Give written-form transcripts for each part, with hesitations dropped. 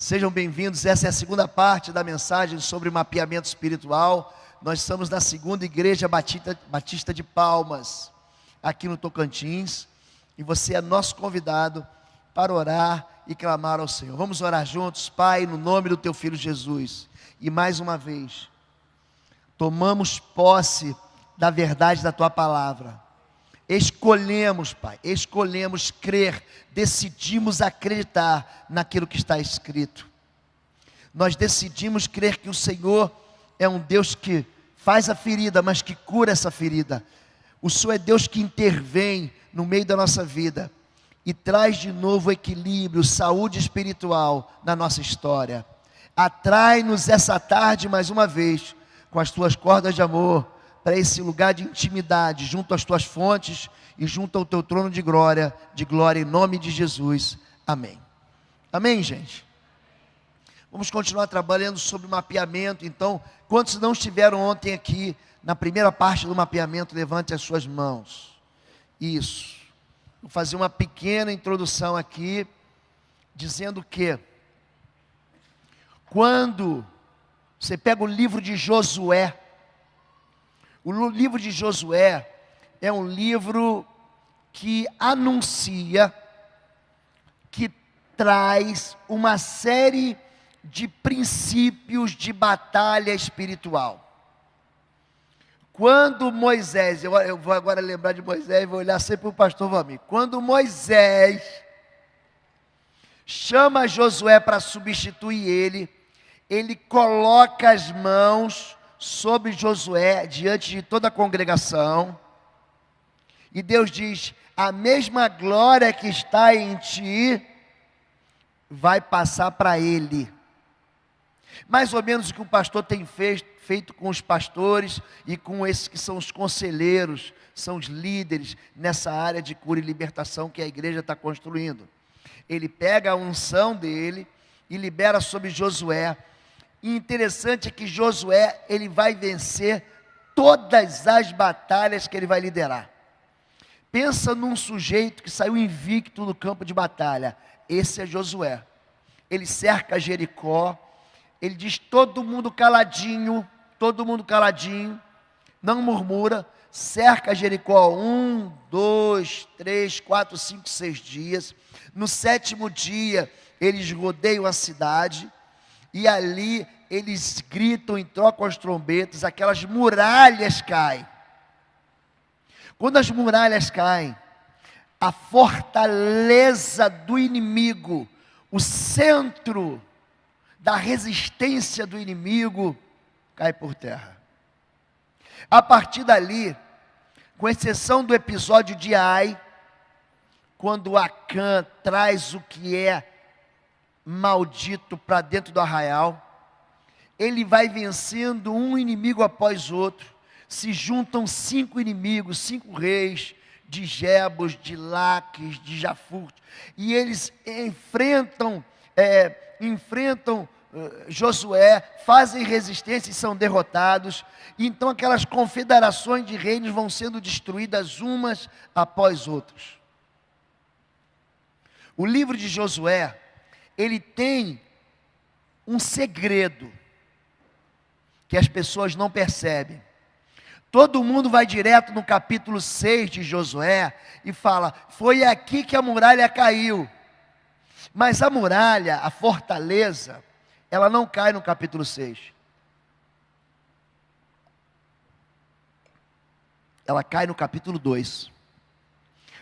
Sejam bem-vindos, essa é a segunda parte da mensagem sobre mapeamento espiritual. Nós estamos na segunda igreja Batista de Palmas, aqui no Tocantins, e você é nosso convidado para orar e clamar ao Senhor. Vamos orar juntos, Pai, no nome do Teu Filho Jesus. E mais uma vez, tomamos posse da verdade da Tua palavra. Escolhemos, Pai, escolhemos crer, decidimos acreditar naquilo que está escrito. Nós decidimos crer que o Senhor é um Deus que faz a ferida, mas que cura essa ferida. O Senhor é Deus que intervém no meio da nossa vida e traz de novo equilíbrio, saúde espiritual na nossa história. Atrai-nos essa tarde mais uma vez com as Tuas cordas de amor, para esse lugar de intimidade, junto às Tuas fontes e junto ao Teu trono de glória, em nome de Jesus, amém. Amém, gente? Vamos continuar trabalhando sobre mapeamento. Então, quantos não estiveram ontem aqui, na primeira parte do mapeamento, levante as suas mãos. Isso. Vou fazer uma pequena introdução aqui, dizendo que, quando você pega o livro de Josué, o livro de Josué é um livro que anuncia, que traz uma série de princípios de batalha espiritual. Quando Moisés, eu vou agora lembrar de Moisés, vou olhar sempre para o pastor Valmir. Quando Moisés chama Josué para substituir ele coloca as mãos sobre Josué, diante de toda a congregação, e Deus diz: a mesma glória que está em ti, vai passar para ele. Mais ou menos o que o pastor tem feito com os pastores, e com esses que são os conselheiros, são os líderes, nessa área de cura e libertação que a igreja está construindo. Ele pega a unção dele, e libera sobre Josué. E interessante é que Josué, ele vai vencer todas as batalhas que ele vai liderar. Pensa num sujeito que saiu invicto do campo de batalha. Esse é Josué. Ele cerca Jericó, ele diz: todo mundo caladinho, não murmura, cerca Jericó 1, 2, 3, 4, 5, 6 dias. No 7º dia, eles rodeiam a cidade, e ali eles gritam e trocam as trombetas, aquelas muralhas caem. Quando as muralhas caem, a fortaleza do inimigo, o centro da resistência do inimigo, cai por terra. A partir dali, com exceção do episódio de Ai, quando Acã traz o que é maldito para dentro do arraial, ele vai vencendo um inimigo após outro. Se juntam 5 inimigos, 5 reis, de Jebus, de Laques, de Jafur, e eles enfrentam Josué, fazem resistência e são derrotados. Então aquelas confederações de reinos vão sendo destruídas umas após outras. O livro de Josué, ele tem um segredo que as pessoas não percebem. Todo mundo vai direto no capítulo 6 de Josué e fala: foi aqui que a muralha caiu. Mas a muralha, a fortaleza, ela não cai no capítulo 6. Ela cai no capítulo 2.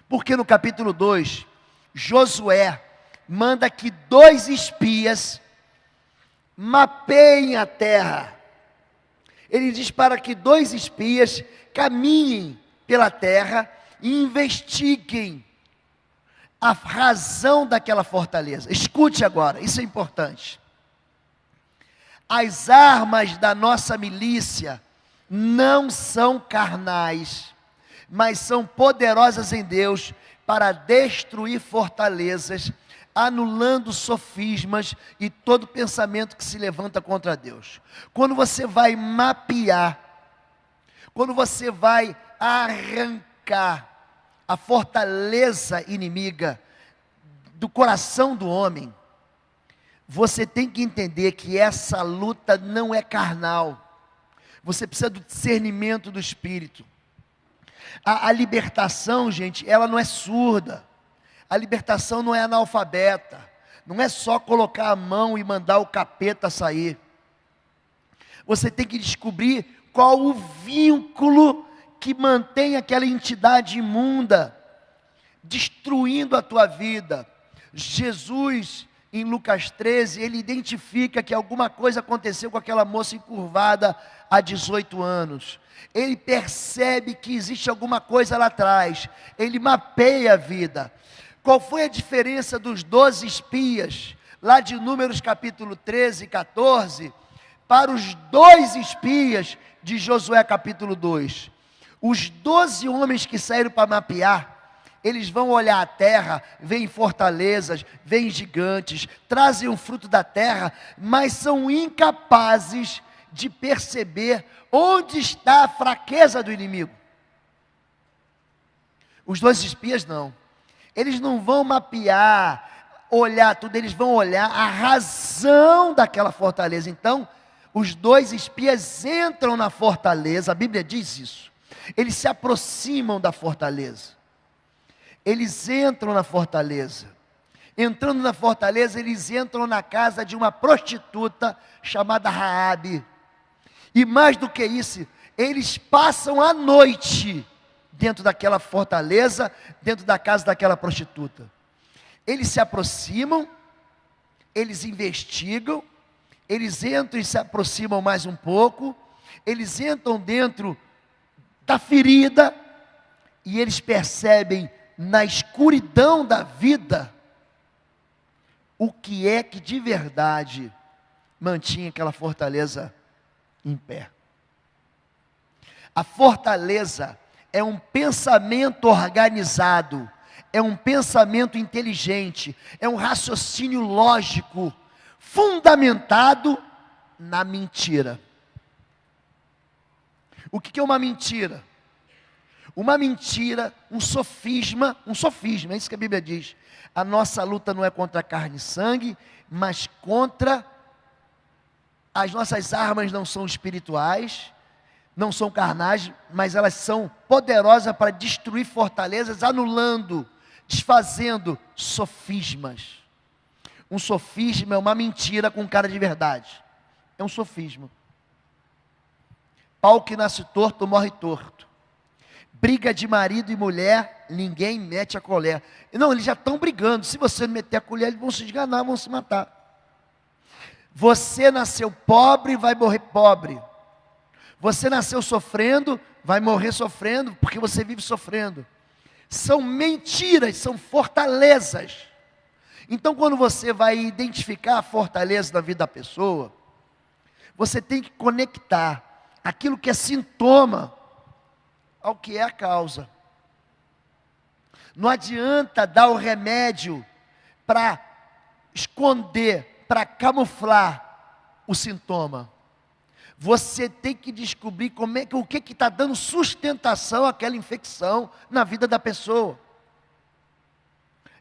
Porque no capítulo 2, Josué manda que 2 espias mapeiem a terra. Ele diz para que 2 espias caminhem pela terra e investiguem a razão daquela fortaleza. Escute agora, isso é importante. As armas da nossa milícia não são carnais, mas são poderosas em Deus para destruir fortalezas, anulando sofismas e todo pensamento que se levanta contra Deus. Quando você vai mapear, quando você vai arrancar a fortaleza inimiga do coração do homem, Você tem que entender que essa luta não é carnal. Você precisa do discernimento do Espírito. A libertação, gente, ela não é surda. A libertação não é analfabeta. Não é só colocar a mão e mandar o capeta sair. Você tem que descobrir qual o vínculo que mantém aquela entidade imunda, destruindo a tua vida. Jesus, em Lucas 13, ele identifica que alguma coisa aconteceu com aquela moça encurvada há 18 anos. Ele percebe que existe alguma coisa lá atrás. Ele mapeia a vida. Qual foi a diferença dos 12 espias, lá de Números capítulo 13 e 14, para os 2 espias de Josué capítulo 2? Os 12 homens que saíram para mapear, eles vão olhar a terra, veem fortalezas, veem gigantes, trazem o fruto da terra, mas são incapazes de perceber onde está a fraqueza do inimigo. Os 2 espias não. Eles não vão mapear, olhar tudo, eles vão olhar a razão daquela fortaleza. Então, os 2 espias entram na fortaleza, a Bíblia diz isso. Eles se aproximam da fortaleza. Eles entram na fortaleza. Entrando na fortaleza, eles entram na casa de uma prostituta chamada Raabe. E mais do que isso, eles passam a noite dentro daquela fortaleza, dentro da casa daquela prostituta. Eles se aproximam, eles investigam, eles entram e se aproximam mais um pouco, eles entram dentro da ferida, e eles percebem na escuridão da vida, o que é que de verdade mantinha aquela fortaleza em pé. A fortaleza é um pensamento organizado, é um pensamento inteligente, é um raciocínio lógico, fundamentado na mentira. O que é uma mentira? Uma mentira, um sofisma, é isso que a Bíblia diz. A nossa luta não é contra carne e sangue, mas contra, as nossas armas não são espirituais, não são carnais, mas elas são poderosas para destruir fortalezas, anulando, desfazendo sofismas. Um sofisma é uma mentira com cara de verdade. É um sofisma. Pau que nasce torto, morre torto. Briga de marido e mulher, ninguém mete a colher. Não, eles já estão brigando. Se você não meter a colher, eles vão se esganar, vão se matar. Você nasceu pobre, vai morrer pobre. Você nasceu sofrendo, vai morrer sofrendo, porque você vive sofrendo. São mentiras, são fortalezas. Então, quando você vai identificar a fortaleza da vida da pessoa, você tem que conectar aquilo que é sintoma ao que é a causa. Não adianta dar o remédio para esconder, para camuflar o sintoma. Você tem que descobrir o que está dando sustentação àquela infecção na vida da pessoa.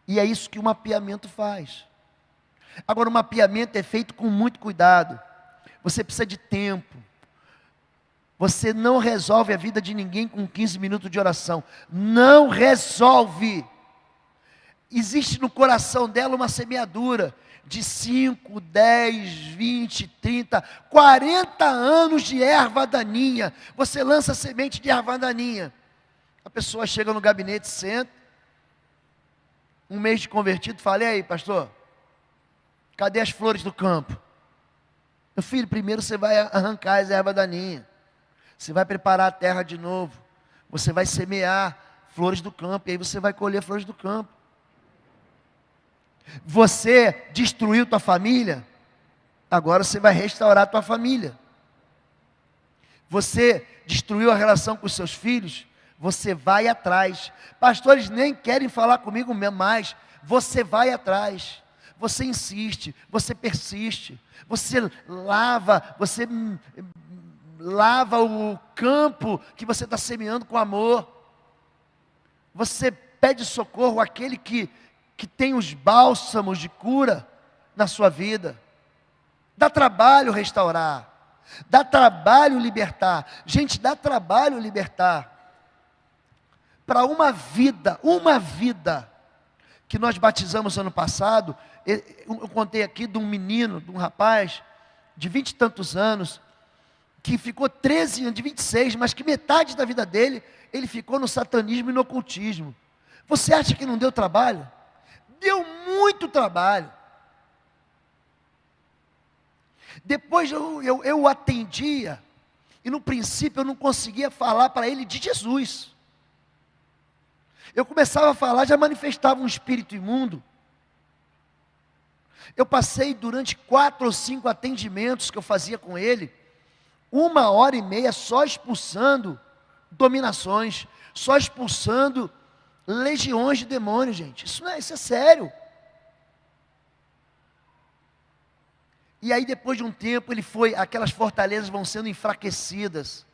E é isso que o mapeamento faz. Agora, o mapeamento é feito com muito cuidado. Você precisa de tempo. Você não resolve a vida de ninguém com 15 minutos de oração. Não resolve. Existe no coração dela uma semeadura de 5, 10, 20, 30, 40 anos de erva daninha. Você lança semente de erva daninha. A pessoa chega no gabinete, senta. Um mês de convertido, fala: e aí, pastor? Cadê as flores do campo? Meu filho, primeiro você vai arrancar as ervas daninhas. Você vai preparar a terra de novo. Você vai semear flores do campo. E aí você vai colher flores do campo. Você destruiu tua família. Agora você vai restaurar tua família. Você destruiu a relação com os seus filhos. Você vai atrás. Pastores nem querem falar comigo mais. Você vai atrás. Você insiste. Você persiste. Você lava o campo que você está semeando com amor. Você pede socorro àquele que tem os bálsamos de cura. na sua vida. Dá trabalho restaurar. Dá trabalho libertar. Gente, dá trabalho libertar. Para uma vida que nós batizamos ano passado, eu contei aqui de um menino, de um rapaz, de 20 e tantos anos, que ficou 13 anos, de 26, mas que metade da vida dele, ele ficou no satanismo e no ocultismo. Você acha que não deu trabalho? Deu muito trabalho. Depois eu o atendia, e no princípio eu não conseguia falar para ele de Jesus. Eu começava a falar, já manifestava um espírito imundo. Eu passei durante 4 ou 5 atendimentos que eu fazia com ele, 1h30 só expulsando dominações, só expulsando legiões de demônios, gente. Isso é sério. E aí depois de um tempo aquelas fortalezas vão sendo enfraquecidas.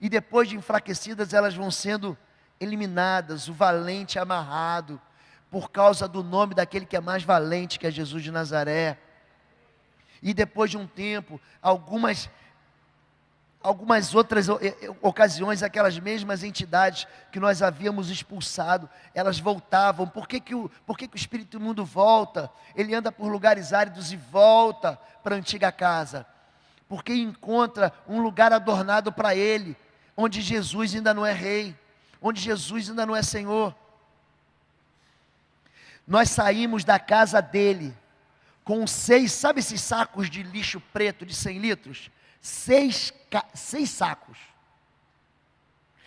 E depois de enfraquecidas elas vão sendo eliminadas, o valente amarrado, por causa do nome daquele que é mais valente, que é Jesus de Nazaré. E depois de um tempo, algumas outras ocasiões, aquelas mesmas entidades que nós havíamos expulsado, elas voltavam. Por que o espírito imundo volta? Ele anda por lugares áridos e volta para a antiga casa, porque encontra um lugar adornado para ele, onde Jesus ainda não é rei, onde Jesus ainda não é Senhor. Nós saímos da casa dele com 6, sabe esses sacos de lixo preto de 100 litros? 6 sacos,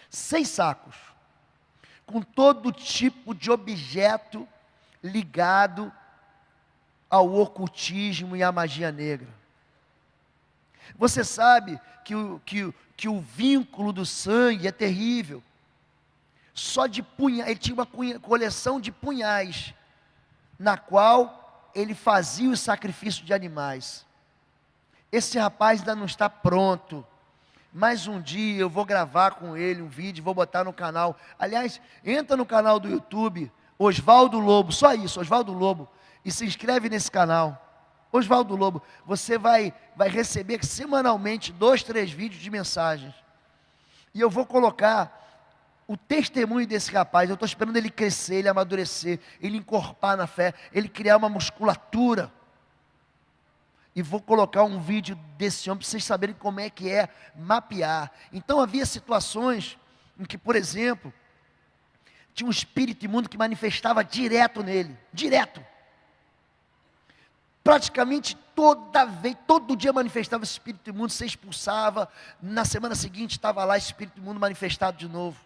6 sacos, com todo tipo de objeto ligado ao ocultismo e à magia negra. Você sabe que o vínculo do sangue é terrível. Só de punhais, ele tinha uma coleção de punhais, na qual ele fazia o sacrifício de animais. Esse rapaz ainda não está pronto, mas um dia eu vou gravar com ele um vídeo, vou botar no canal. Aliás, entra no canal do YouTube, Oswaldo Lobo, só isso, Oswaldo Lobo, e se inscreve nesse canal. Oswaldo Lobo, você vai receber semanalmente 2, 3 vídeos de mensagens. E eu vou colocar o testemunho desse rapaz. Eu estou esperando ele crescer, ele amadurecer, ele encorpar na fé, ele criar uma musculatura. E vou colocar um vídeo desse homem para vocês saberem como é que é mapear. Então havia situações em que, por exemplo, tinha um espírito imundo que manifestava direto nele, direto. Praticamente todo dia manifestava esse espírito imundo, se expulsava. Na semana seguinte estava lá esse espírito imundo manifestado de novo.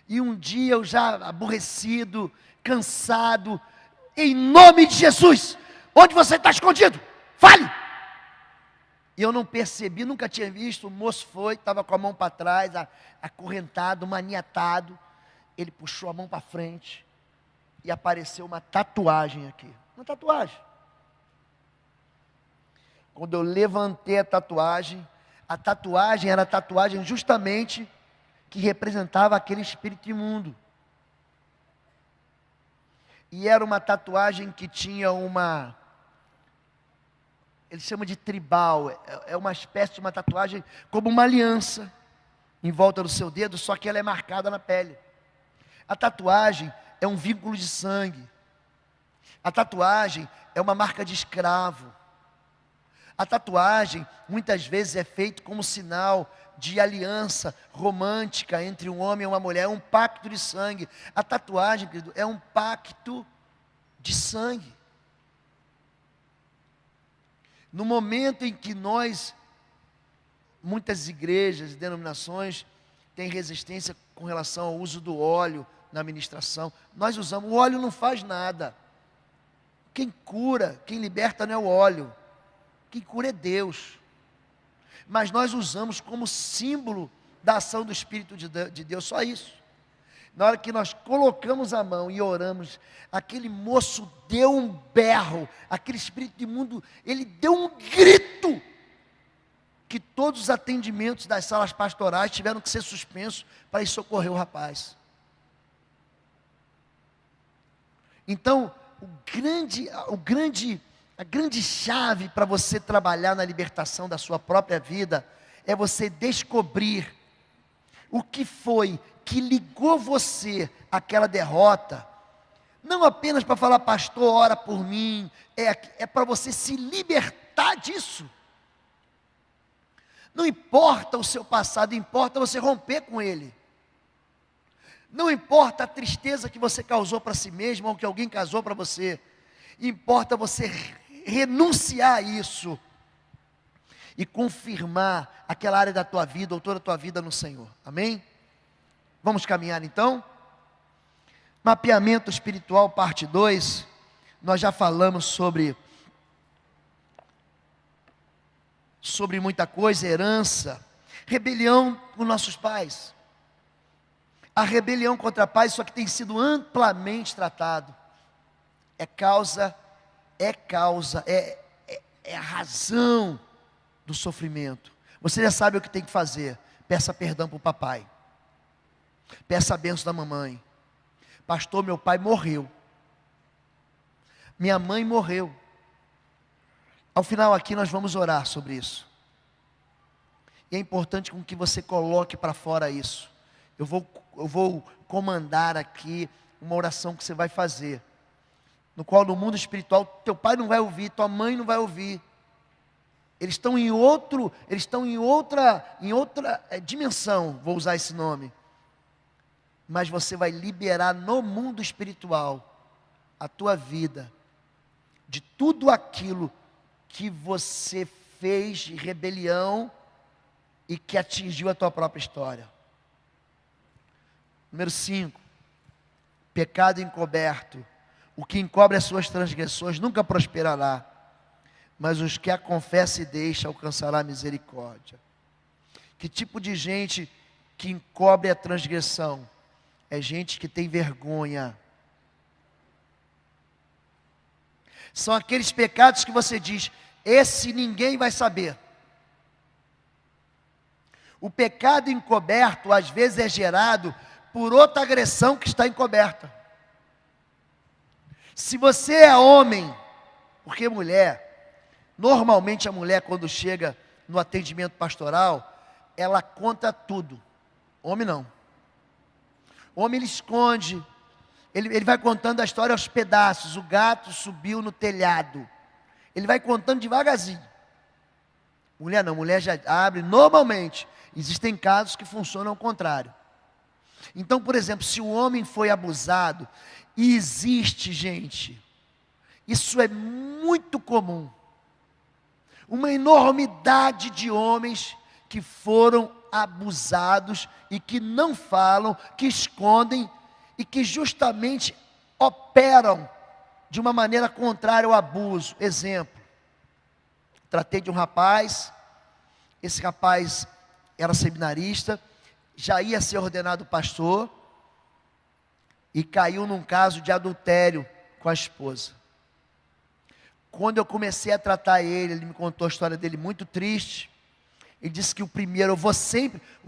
E um dia eu já aborrecido, cansado, em nome de Jesus, onde você está escondido? Fale! E eu não percebi, nunca tinha visto. O moço estava com a mão para trás, acorrentado, maniatado. Ele puxou a mão para frente e apareceu uma tatuagem aqui. Uma tatuagem. Quando eu levantei a tatuagem era a tatuagem justamente que representava aquele espírito imundo. E era uma tatuagem que tinha eles chamam de tribal, é uma espécie de uma tatuagem como uma aliança em volta do seu dedo, só que ela é marcada na pele. A tatuagem é um vínculo de sangue. A tatuagem é uma marca de escravo. A tatuagem muitas vezes é feita como sinal de aliança romântica entre um homem e uma mulher, é um pacto de sangue. A tatuagem, querido, é um pacto de sangue. No momento em que muitas igrejas e denominações têm resistência com relação ao uso do óleo na ministração, nós usamos, o óleo não faz nada. Quem cura, quem liberta não é o óleo, quem cura é Deus. Mas nós usamos como símbolo da ação do Espírito de Deus, só isso. Na hora que nós colocamos a mão e oramos, aquele moço deu um berro, aquele espírito imundo, ele deu um grito, que todos os atendimentos das salas pastorais tiveram que ser suspensos para ir socorrer o rapaz. Então, A grande chave para você trabalhar na libertação da sua própria vida é você descobrir o que foi que ligou você àquela derrota. Não apenas para falar, pastor, ora por mim, é para você se libertar disso. Não importa o seu passado, importa você romper com ele. Não importa a tristeza que você causou para si mesmo ou que alguém causou para você. Importa você renunciar a isso e confirmar aquela área da tua vida ou toda a tua vida no Senhor. Amém? Vamos caminhar então? Mapeamento espiritual, parte 2. Nós já falamos sobre muita coisa, herança, rebelião com nossos pais. A rebelião contra pais, só que tem sido amplamente tratado. É a razão do sofrimento. Você já sabe o que tem que fazer. Peça perdão para o papai. Peça a bênção da mamãe. Pastor, meu pai morreu. Minha mãe morreu. Ao final aqui nós vamos orar sobre isso. E é importante com que você coloque para fora isso. Eu vou comandar aqui uma oração que você vai fazer. No qual no mundo espiritual teu pai não vai ouvir, tua mãe não vai ouvir. Eles estão em outra dimensão, vou usar esse nome. Mas você vai liberar no mundo espiritual a tua vida de tudo aquilo que você fez de rebelião e que atingiu a tua própria história. Número 5, pecado encoberto. O que encobre as suas transgressões nunca prosperará, mas os que a confessa e deixa alcançará misericórdia. Que tipo de gente que encobre a transgressão? É gente que tem vergonha. São aqueles pecados que você diz, esse ninguém vai saber. O pecado encoberto às vezes é gerado por outra agressão que está encoberta. Se você é homem, porque mulher, normalmente a mulher quando chega no atendimento pastoral, ela conta tudo. Homem não. Homem ele esconde, ele vai contando a história aos pedaços. O gato subiu no telhado. Ele vai contando devagarzinho. Mulher não, mulher já abre. Normalmente, existem casos que funcionam ao contrário. Então, por exemplo, se o homem foi abusado, e existe, gente, isso é muito comum, uma enormidade de homens que foram abusados e que não falam, que escondem e que justamente operam de uma maneira contrária ao abuso. Exemplo, tratei de um rapaz, esse rapaz era seminarista, já ia ser ordenado pastor e caiu num caso de adultério com a esposa. Quando eu comecei a tratar ele me contou a história dele muito triste. Ele disse que o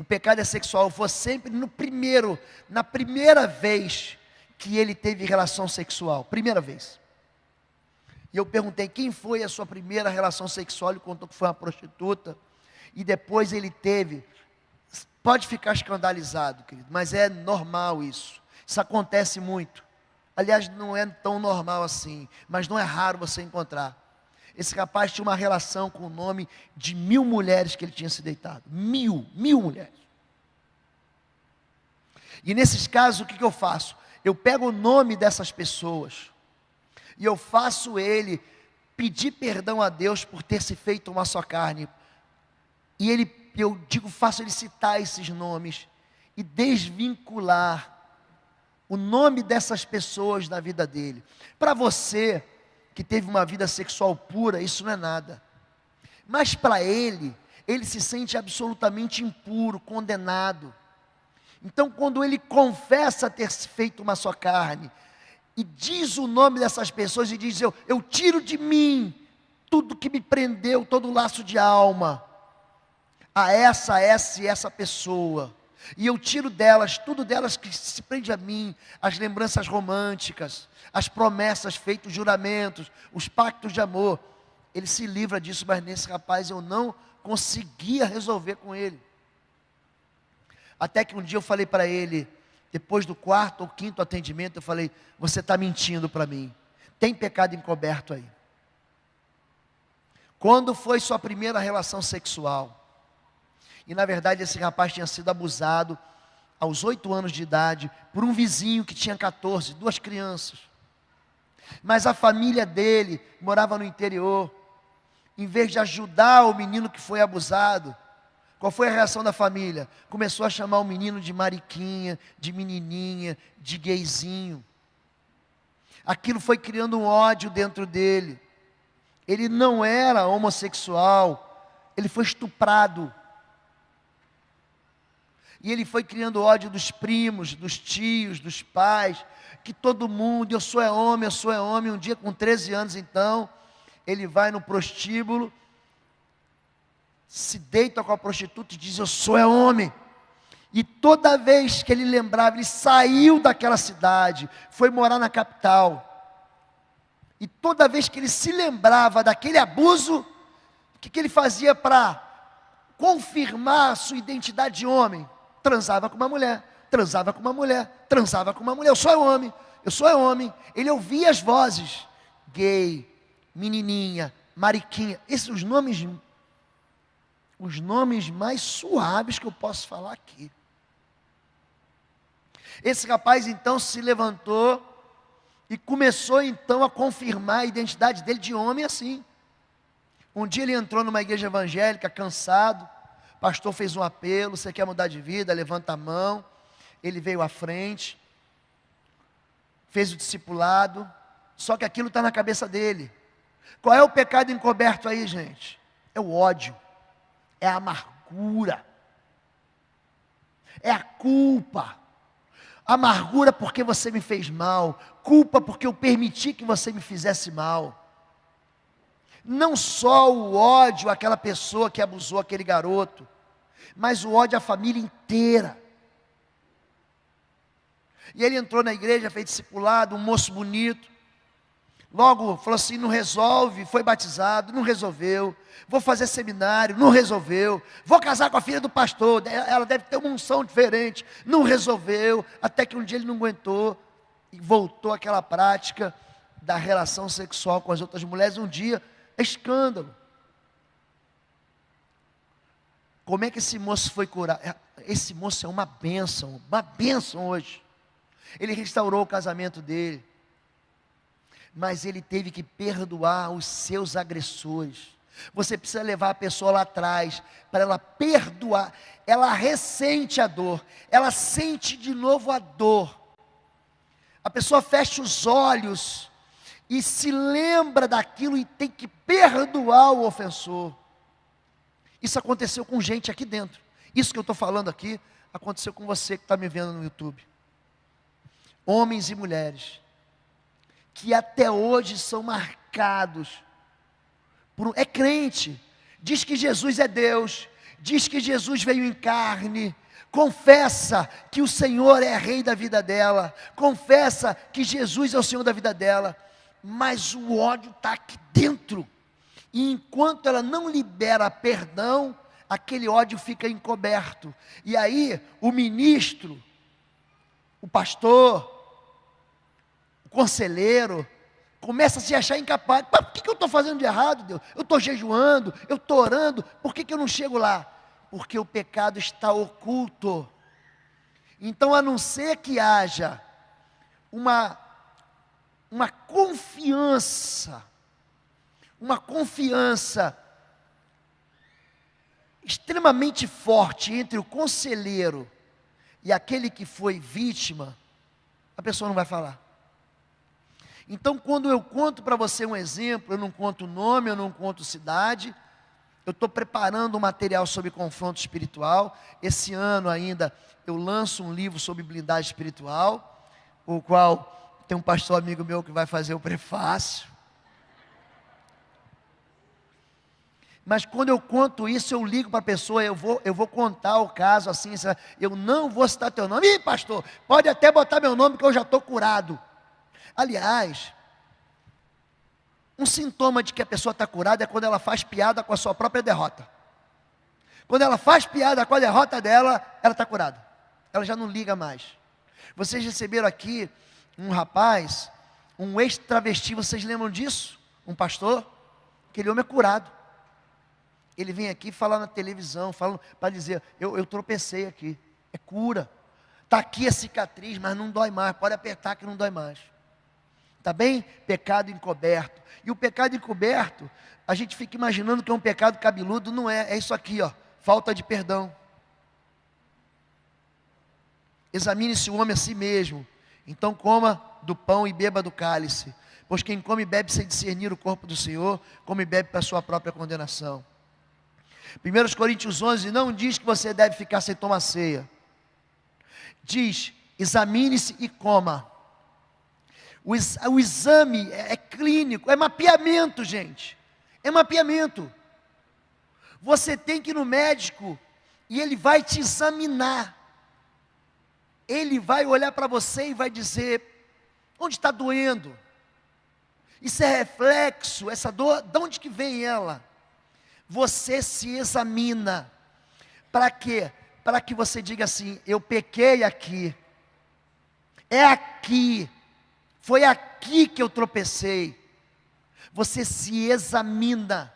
pecado é sexual, eu vou sempre na primeira vez que ele teve relação sexual, primeira vez. E eu perguntei, quem foi a sua primeira relação sexual? Ele contou que foi uma prostituta, e depois ele teve, pode ficar escandalizado, querido, mas é normal isso acontece muito, aliás não é tão normal assim, mas não é raro você encontrar. Esse rapaz tinha uma relação com o nome de 1000 mulheres que ele tinha se deitado. 1000 mulheres. E nesses casos, o que eu faço? Eu pego o nome dessas pessoas e eu faço ele pedir perdão a Deus por ter se feito uma só carne. E faço ele citar esses nomes e desvincular o nome dessas pessoas na vida dele. Para você que teve uma vida sexual pura, isso não é nada. Mas para ele se sente absolutamente impuro, condenado. Então quando ele confessa ter feito uma só carne, e diz o nome dessas pessoas, e diz, eu tiro de mim tudo que me prendeu, todo o laço de alma, a essa pessoa, E eu tiro delas, tudo delas que se prende a mim, as lembranças românticas, as promessas feitas, os juramentos, os pactos de amor. Ele se livra disso, mas nesse rapaz eu não conseguia resolver com ele. Até que um dia eu falei para ele, depois do 4º ou 5º atendimento, eu falei: você está mentindo para mim, tem pecado encoberto aí. Quando foi sua primeira relação sexual? E na verdade esse rapaz tinha sido abusado aos 8 anos de idade por um vizinho que tinha 14, 2 crianças. Mas a família dele morava no interior. Em vez de ajudar o menino que foi abusado, qual foi a reação da família? Começou a chamar o menino de mariquinha, de menininha, de gayzinho. Aquilo foi criando um ódio dentro dele. Ele não era homossexual, ele foi estuprado. E ele foi criando ódio dos primos, dos tios, dos pais, que todo mundo, eu sou homem, eu sou homem. Um dia com 13 anos então, ele vai no prostíbulo, se deita com a prostituta e diz: eu sou homem. E toda vez que ele lembrava, ele saiu daquela cidade, foi morar na capital. E toda vez que ele se lembrava daquele abuso, o que ele fazia para confirmar a sua identidade de homem? Transava com uma mulher, transava com uma mulher, transava com uma mulher. Eu sou homem, eu sou homem. Ele ouvia as vozes: gay, menininha, mariquinha. Esses são os nomes mais suaves que eu posso falar aqui. Esse rapaz então se levantou e começou então a confirmar a identidade dele de homem assim. Um dia ele entrou numa igreja evangélica cansado, o pastor fez um apelo: você quer mudar de vida? Levanta a mão. Ele veio à frente, fez o discipulado, só que aquilo está na cabeça dele. Qual é o pecado encoberto aí, gente? É o ódio, é a amargura, é a culpa. Amargura porque você me fez mal, culpa porque eu permiti que você me fizesse mal. Não só o ódio àquela pessoa que abusou aquele garoto, mas o ódio à família inteira. E ele entrou na igreja, fez discipulado, um moço bonito. Logo falou assim: não resolve, foi batizado, não resolveu. Vou fazer seminário, não resolveu. Vou casar com a filha do pastor, ela deve ter uma unção diferente, não resolveu. Até que um dia ele não aguentou e voltou àquela prática da relação sexual com as outras mulheres. Um dia, é escândalo. Como é que esse moço foi curado? Esse moço é uma bênção hoje. Ele restaurou o casamento dele, mas ele teve que perdoar os seus agressores. Você precisa levar a pessoa lá atrás, para ela perdoar. Ela ressente a dor, ela sente de novo a dor. A pessoa fecha os olhos e se lembra daquilo e tem que perdoar o ofensor. Isso aconteceu com gente aqui dentro. Isso que eu estou falando aqui, aconteceu com você que está me vendo no YouTube. Homens e mulheres que até hoje são marcados por é crente, diz que Jesus é Deus, diz que Jesus veio em carne, confessa que o Senhor é rei da vida dela, confessa que Jesus é o Senhor da vida dela, mas o ódio está aqui dentro, e enquanto ela não libera perdão, aquele ódio fica encoberto. E aí o ministro, o pastor, o conselheiro, começa a se achar incapaz. Mas por que eu estou fazendo de errado, Deus? Eu estou jejuando, eu estou orando, por que eu não chego lá? Porque o pecado está oculto. Então, a não ser que haja uma confiança extremamente forte entre o conselheiro e aquele que foi vítima, a pessoa não vai falar. Então, quando eu conto para você um exemplo, eu não conto nome, eu não conto cidade, eu estou preparando um material sobre confronto espiritual. Esse ano ainda eu lanço um livro sobre blindagem espiritual, o qual tem um pastor amigo meu que vai fazer o prefácio. Mas quando eu conto isso, eu ligo para a pessoa, eu vou contar o caso assim, eu não vou citar teu nome. Ih, pastor, pode até botar meu nome que eu já estou curado. Aliás, um sintoma de que a pessoa está curada é quando ela faz piada com a sua própria derrota. Quando ela faz piada com a derrota dela, ela está curada. Ela já não liga mais. Vocês receberam aqui um rapaz, um ex-travesti, vocês lembram disso? Um pastor? Aquele homem é curado. Ele vem aqui falar na televisão, para dizer, eu tropecei aqui. É cura. Está aqui a cicatriz, mas não dói mais. Pode apertar que não dói mais. Está bem? Pecado encoberto. E o pecado encoberto, a gente fica imaginando que é um pecado cabeludo, não é. É isso aqui, ó, falta de perdão. Examine-se o homem a si mesmo. Então coma do pão e beba do cálice. Pois quem come e bebe sem discernir o corpo do Senhor, come e bebe para a sua própria condenação. 1 Coríntios 11 não diz que você deve ficar sem tomar ceia. Diz, examine-se e coma. O exame é clínico, é mapeamento, gente. É mapeamento. Você tem que ir no médico e ele vai te examinar. Ele vai olhar para você e vai dizer, onde está doendo? Isso é reflexo, essa dor, de onde que vem ela? Você se examina. Para quê? Para que você diga assim, eu pequei aqui. É aqui. Foi aqui que eu tropecei. Você se examina.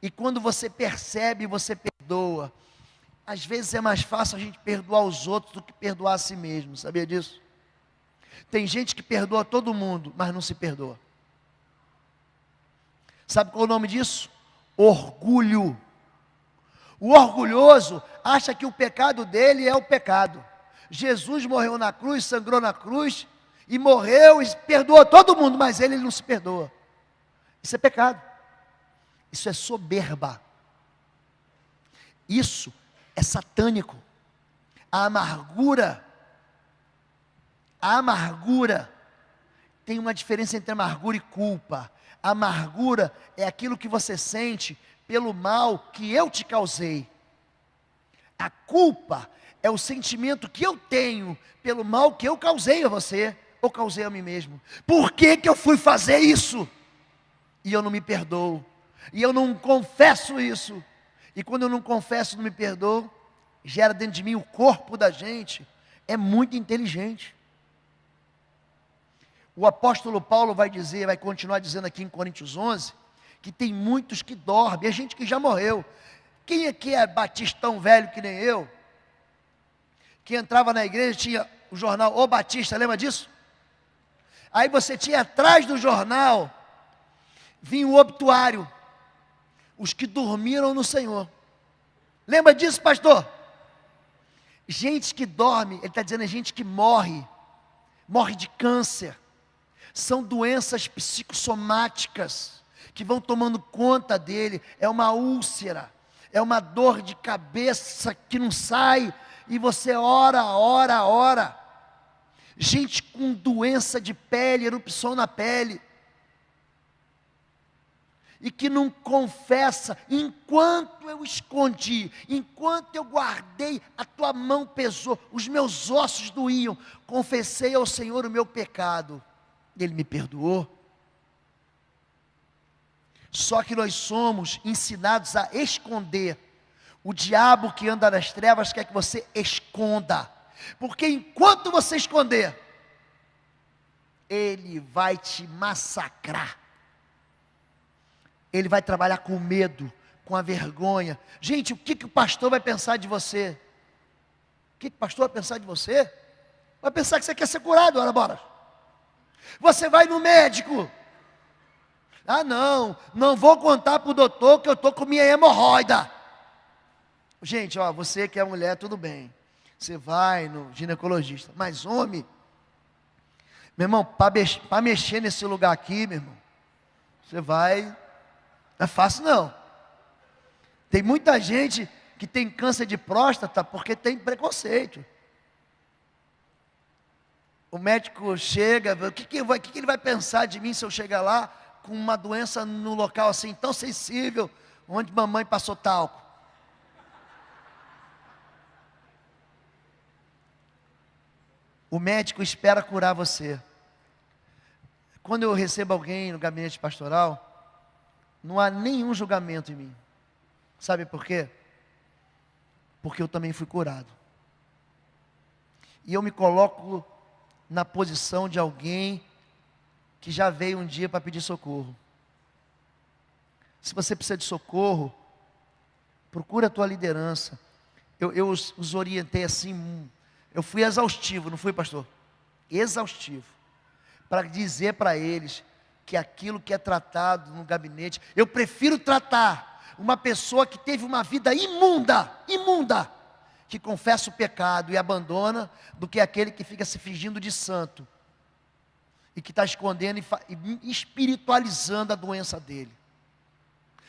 E quando você percebe, você perdoa. Às vezes é mais fácil a gente perdoar os outros do que perdoar a si mesmo. Sabia disso? Tem gente que perdoa todo mundo, mas não se perdoa. Sabe qual é o nome disso? Orgulho. O orgulhoso acha que o pecado dele é o pecado. Jesus morreu na cruz, sangrou na cruz, e morreu e perdoou todo mundo, mas ele não se perdoa. Isso é pecado. Isso é soberba. Isso é satânico. A amargura tem uma diferença entre amargura e culpa. A amargura é aquilo que você sente pelo mal que eu te causei. A culpa é o sentimento que eu tenho pelo mal que eu causei a você, ou causei a mim mesmo. Por que que eu fui fazer isso? E eu não me perdoo. E eu não confesso isso. E quando eu não confesso, não me perdoo, gera dentro de mim o corpo da gente. É muito inteligente. O apóstolo Paulo vai continuar dizendo aqui em Coríntios 11, que tem muitos que dormem, é gente que já morreu. Quem aqui é batistão velho que nem eu? Que entrava na igreja, tinha o jornal O Batista, lembra disso? Aí você tinha atrás do jornal, vinha o obituário, os que dormiram no Senhor. Lembra disso, pastor? Gente que dorme, ele está dizendo, é gente que morre de câncer. São doenças psicossomáticas que vão tomando conta dele. É uma úlcera, é uma dor de cabeça que não sai, e você ora. Gente com doença de pele, erupção na pele, e que não confessa. Enquanto eu escondi, enquanto eu guardei, a tua mão pesou, os meus ossos doíam. Confessei ao Senhor o meu pecado, Ele me perdoou. Só que nós somos ensinados a esconder. O diabo que anda nas trevas quer que você esconda, porque enquanto você esconder, ele vai te massacrar. Ele vai trabalhar com medo, com a vergonha. Gente, o que o pastor vai pensar de você? O que o pastor vai pensar de você? Vai pensar que você quer ser curado, ora bora. Você vai no médico. Ah não vou contar para o doutor que eu estou com minha hemorroida. Gente, ó, você que é mulher, tudo bem. Você vai no ginecologista. Mas homem, meu irmão, para mexer nesse lugar aqui, meu irmão, você vai, não é fácil não. Tem muita gente que tem câncer de próstata porque tem preconceito. O médico chega, o que ele vai pensar de mim se eu chegar lá com uma doença no local assim tão sensível, onde mamãe passou talco. O médico espera curar você. Quando eu recebo alguém no gabinete pastoral, não há nenhum julgamento em mim. Sabe por quê? Porque eu também fui curado. E eu me coloco na posição de alguém que já veio um dia para pedir socorro. Se você precisa de socorro, procura a tua liderança. Eu os orientei assim, eu fui exaustivo, não fui, pastor? Exaustivo. Para dizer para eles que aquilo que é tratado no gabinete, eu prefiro tratar uma pessoa que teve uma vida imunda, que confessa o pecado e abandona, do que aquele que fica se fingindo de santo, e que está escondendo e espiritualizando a doença dele.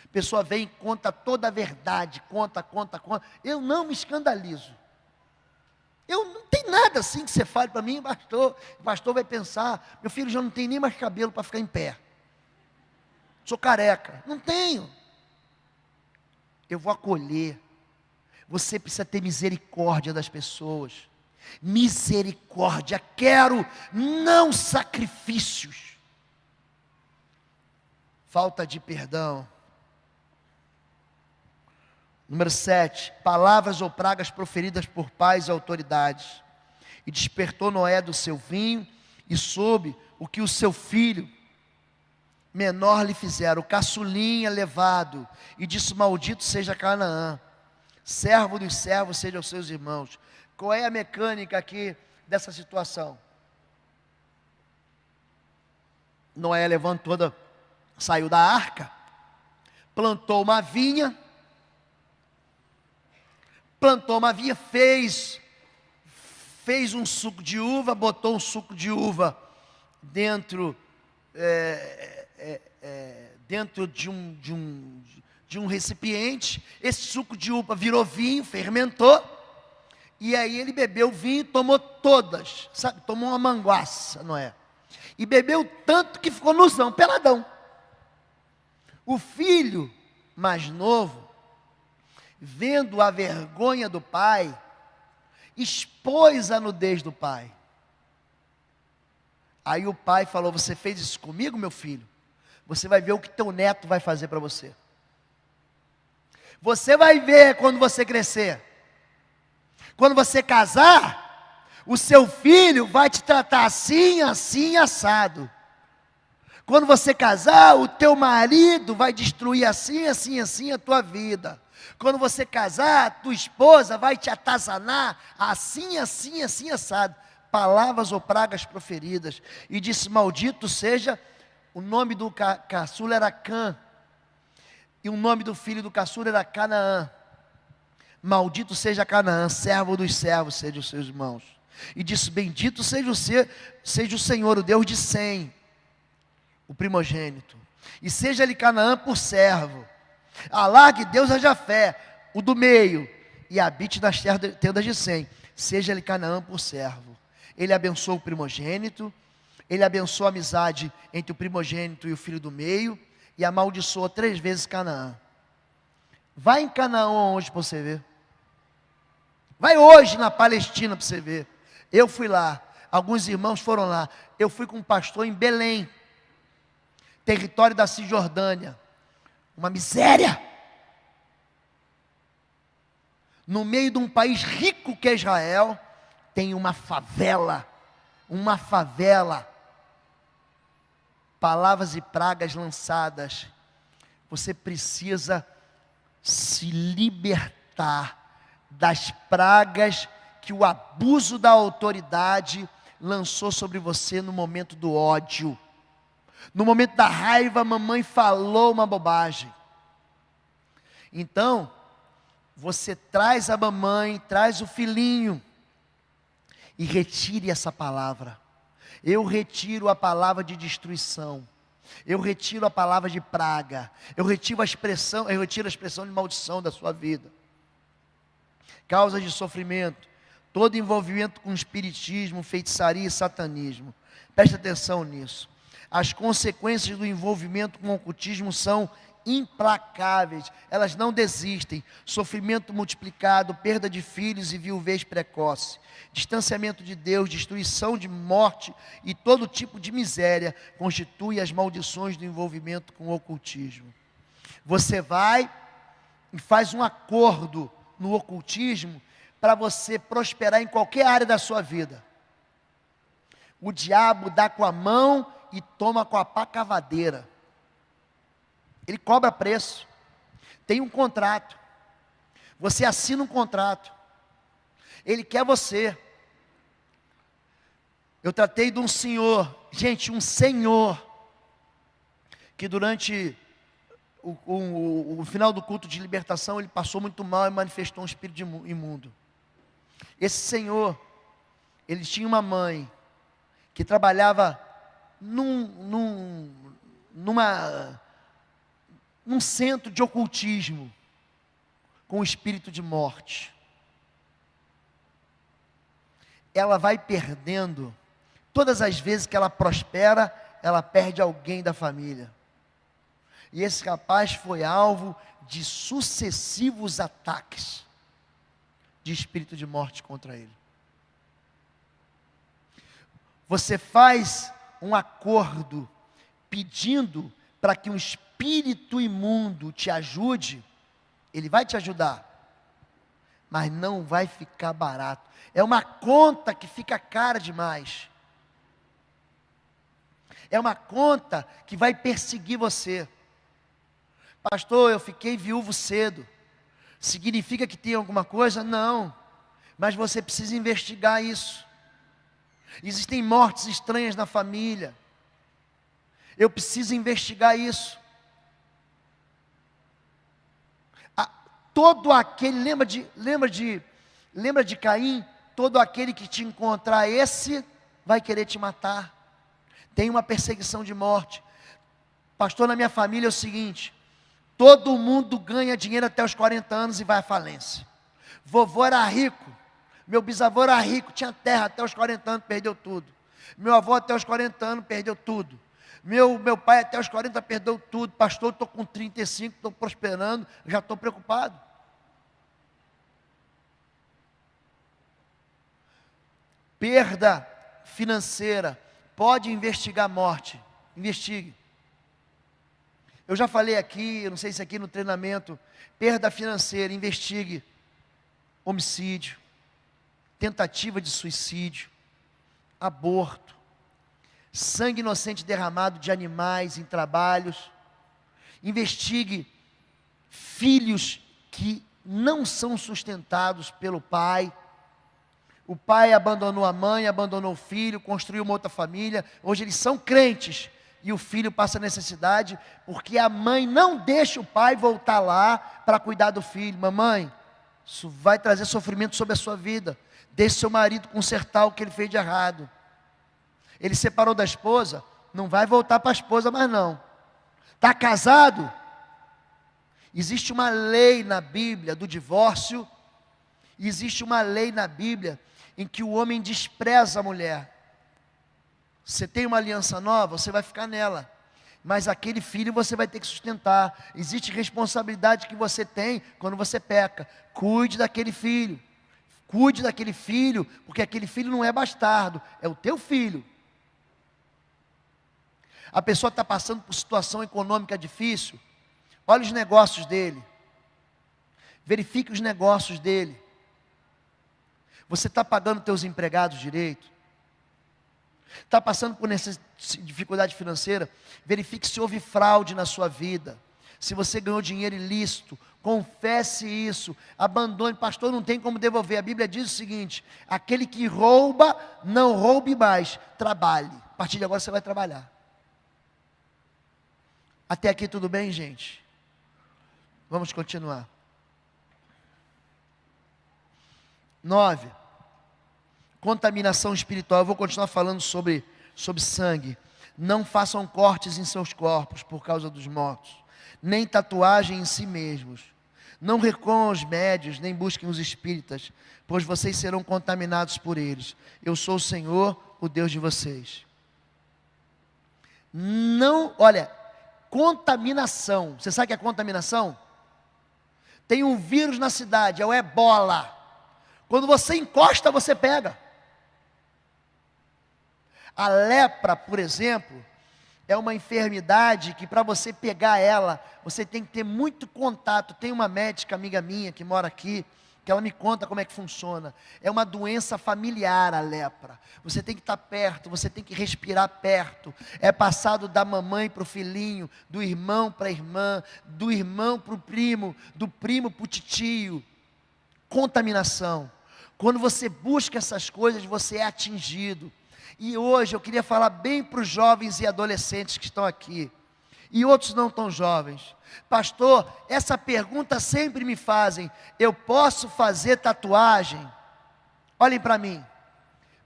A pessoa vem e conta toda a verdade, conta. Eu não me escandalizo. Eu não tem nada assim que você fale para mim, pastor. O pastor vai pensar, meu filho já não tem nem mais cabelo para ficar em pé. Sou careca. Não tenho. Eu vou acolher. Você precisa ter misericórdia das pessoas. Misericórdia. Quero, não sacrifícios. Falta de perdão. Número 7, palavras ou pragas proferidas por pais e autoridades. E despertou Noé do seu vinho, e soube o que o seu filho menor lhe fizeram, o caçulinha levado, e disse: maldito seja Canaã, servo dos servos sejam os seus irmãos. Qual é a mecânica aqui dessa situação? Noé levantou, saiu da arca, plantou uma vinha, fez um suco de uva, botou um suco de uva dentro de um recipiente. Esse suco de uva virou vinho, fermentou, e aí ele bebeu o vinho, tomou todas, sabe? Tomou uma manguaça, não é? E bebeu tanto que ficou nuzão, peladão. O filho mais novo, vendo a vergonha do pai, expôs a nudez do pai. Aí o pai falou: você fez isso comigo, meu filho? Você vai ver o que teu neto vai fazer para você. Você vai ver quando você crescer. Quando você casar, o seu filho vai te tratar assim, assim, assado. Quando você casar, o teu marido vai destruir assim, assim, assim a tua vida. Quando você casar, a tua esposa vai te atazanar assim, assim, assim, assado. Palavras ou pragas proferidas. E disse: maldito seja, o nome do caçula era Cã, e o nome do filho do caçula era Canaã. Maldito seja Canaã, servo dos servos, seja os seus irmãos. E disse: bendito seja o Senhor, o Deus de Sem, o primogênito. E seja-lhe Canaã por servo. Alargue Deus a Jafé, o do meio, e habite nas tendas de Sem. Seja-lhe Canaã por servo. Ele abençoou o primogênito, ele abençoou a amizade entre o primogênito e o filho do meio, e amaldiçoou 3 vezes Canaã. Vai em Canaã hoje para você ver. Vai hoje na Palestina para você ver. Eu fui lá, alguns irmãos foram lá. Eu fui com um pastor em Belém, território da Cisjordânia. Uma miséria. No meio de um país rico que é Israel, tem uma favela. Palavras e pragas lançadas. Você precisa se libertar das pragas que o abuso da autoridade lançou sobre você no momento do ódio. No momento da raiva, a mamãe falou uma bobagem. Então, você traz a mamãe, traz o filhinho, e retire essa palavra. Eu retiro a palavra de destruição. Eu retiro a palavra de praga. Eu retiro a expressão de maldição da sua vida. Causa de sofrimento. Todo envolvimento com espiritismo, feitiçaria e satanismo. Preste atenção nisso. As consequências do envolvimento com o ocultismo são implacáveis, elas não desistem, sofrimento multiplicado, perda de filhos e viuvez precoce, distanciamento de Deus, destruição de morte e todo tipo de miséria, constitui as maldições do envolvimento com o ocultismo. Você vai e faz um acordo no ocultismo para você prosperar em qualquer área da sua vida. O diabo dá com a mão e toma com a pá cavadeira. Ele cobra preço. Tem um contrato. Você assina um contrato. Ele quer você. Eu tratei de um senhor, gente, um senhor, que durante o final do culto de libertação, ele passou muito mal e manifestou um espírito imundo. Esse senhor, ele tinha uma mãe que trabalhava num centro de ocultismo com o espírito de morte. Ela vai perdendo, todas as vezes que ela prospera, ela perde alguém da família. E esse rapaz foi alvo de sucessivos ataques de espírito de morte contra ele. Você faz um acordo pedindo para que um espírito imundo te ajude, ele vai te ajudar, mas não vai ficar barato. É uma conta que fica cara demais. É uma conta que vai perseguir você. Pastor, eu fiquei viúvo cedo. Significa que tem alguma coisa? Não. Mas você precisa investigar isso. Existem mortes estranhas na família. Eu preciso investigar isso. Todo aquele, lembra de Caim? Todo aquele que te encontrar, esse vai querer te matar. Tem uma perseguição de morte. Pastor, na minha família é o seguinte: todo mundo ganha dinheiro até os 40 anos e vai à falência. Vovô era rico, meu bisavô era rico, tinha terra até os 40 anos, perdeu tudo. Meu avô até os 40 anos perdeu tudo. Meu pai até os 40 perdeu tudo. Pastor, estou com 35, estou prosperando, já estou preocupado. Perda financeira, pode investigar a morte, investigue. Eu já falei aqui, não sei se aqui no treinamento, perda financeira, investigue homicídio, tentativa de suicídio, aborto, sangue inocente derramado de animais em trabalhos, investigue filhos que não são sustentados pelo pai. O pai abandonou a mãe, abandonou o filho, construiu uma outra família, hoje eles são crentes, e o filho passa necessidade, porque a mãe não deixa o pai voltar lá para cuidar do filho. Mamãe, isso vai trazer sofrimento sobre a sua vida, deixe seu marido consertar o que ele fez de errado. Ele separou da esposa, não vai voltar para a esposa mais não. Está casado? Existe uma lei na Bíblia do divórcio, existe uma lei na Bíblia em que o homem despreza a mulher. Você tem uma aliança nova, você vai ficar nela, mas aquele filho você vai ter que sustentar. Existe responsabilidade que você tem quando você peca. Cuide daquele filho, porque aquele filho não é bastardo, é o teu filho. A pessoa está passando por situação econômica difícil, olha os negócios dele, verifique os negócios dele. Você está pagando teus empregados direito? Está passando por dificuldade financeira? Verifique se houve fraude na sua vida. Se você ganhou dinheiro ilícito, confesse isso. Abandone. Pastor, não tem como devolver. A Bíblia diz o seguinte: aquele que rouba, não roube mais, trabalhe. A partir de agora você vai trabalhar. Até aqui tudo bem, gente? Vamos continuar. 9. Contaminação espiritual. Eu vou continuar falando sobre sangue. Não façam cortes em seus corpos por causa dos mortos, nem tatuagem em si mesmos. Não recorram aos médios, nem busquem os espíritas, pois vocês serão contaminados por eles. Eu sou o Senhor, o Deus de vocês. Não, olha, contaminação. Você sabe o que é contaminação? Tem um vírus na cidade, é o ebola. Quando você encosta, você pega. A lepra, por exemplo, é uma enfermidade que para você pegar ela, você tem que ter muito contato. Tem uma médica amiga minha que mora aqui, que ela me conta como é que funciona. É uma doença familiar a lepra. Você tem que estar perto, você tem que respirar perto. É passado da mamãe para o filhinho, do irmão para a irmã, do irmão para o primo, do primo para o titio. Contaminação. Quando você busca essas coisas, você é atingido. E hoje eu queria falar bem para os jovens e adolescentes que estão aqui, e outros não tão jovens. Pastor, essa pergunta sempre me fazem: eu posso fazer tatuagem? Olhem para mim.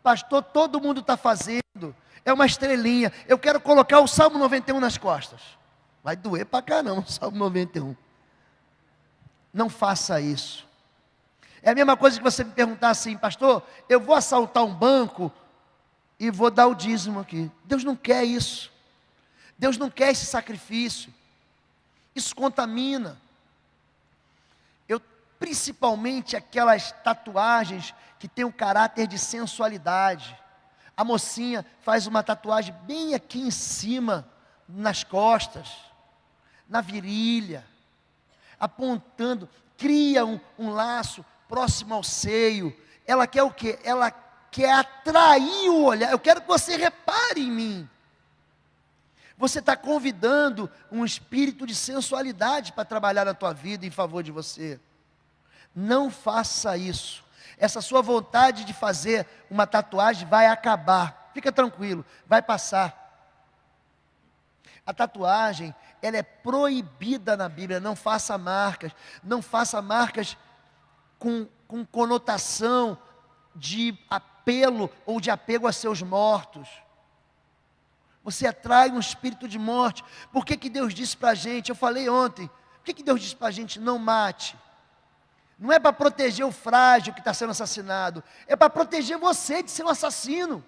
Pastor, todo mundo está fazendo, é uma estrelinha, eu quero colocar o Salmo 91 nas costas. Vai doer para caramba o Salmo 91. Não faça isso. É a mesma coisa que você me perguntar assim: pastor, eu vou assaltar um banco e vou dar o dízimo aqui. Deus não quer isso. Deus não quer esse sacrifício. Isso contamina. Principalmente aquelas tatuagens que têm um caráter de sensualidade. A mocinha faz uma tatuagem bem aqui em cima, nas costas, na virilha, apontando, cria um laço próximo ao seio. Ela quer o quê? Ela quer atrair o olhar. Eu quero que você repare em mim. Você está convidando um espírito de sensualidade para trabalhar na tua vida em favor de você. Não faça isso. Essa sua vontade de fazer uma tatuagem vai acabar. Fica tranquilo, vai passar. A tatuagem, ela é proibida na Bíblia. Não faça marcas. Não faça marcas com conotação de apelo ou de apego a seus mortos. Você atrai um espírito de morte. Por que Deus disse para a gente? Eu falei ontem. Por que Deus disse para a gente: não mate? Não é para proteger o frágil que está sendo assassinado. É para proteger você de ser um assassino.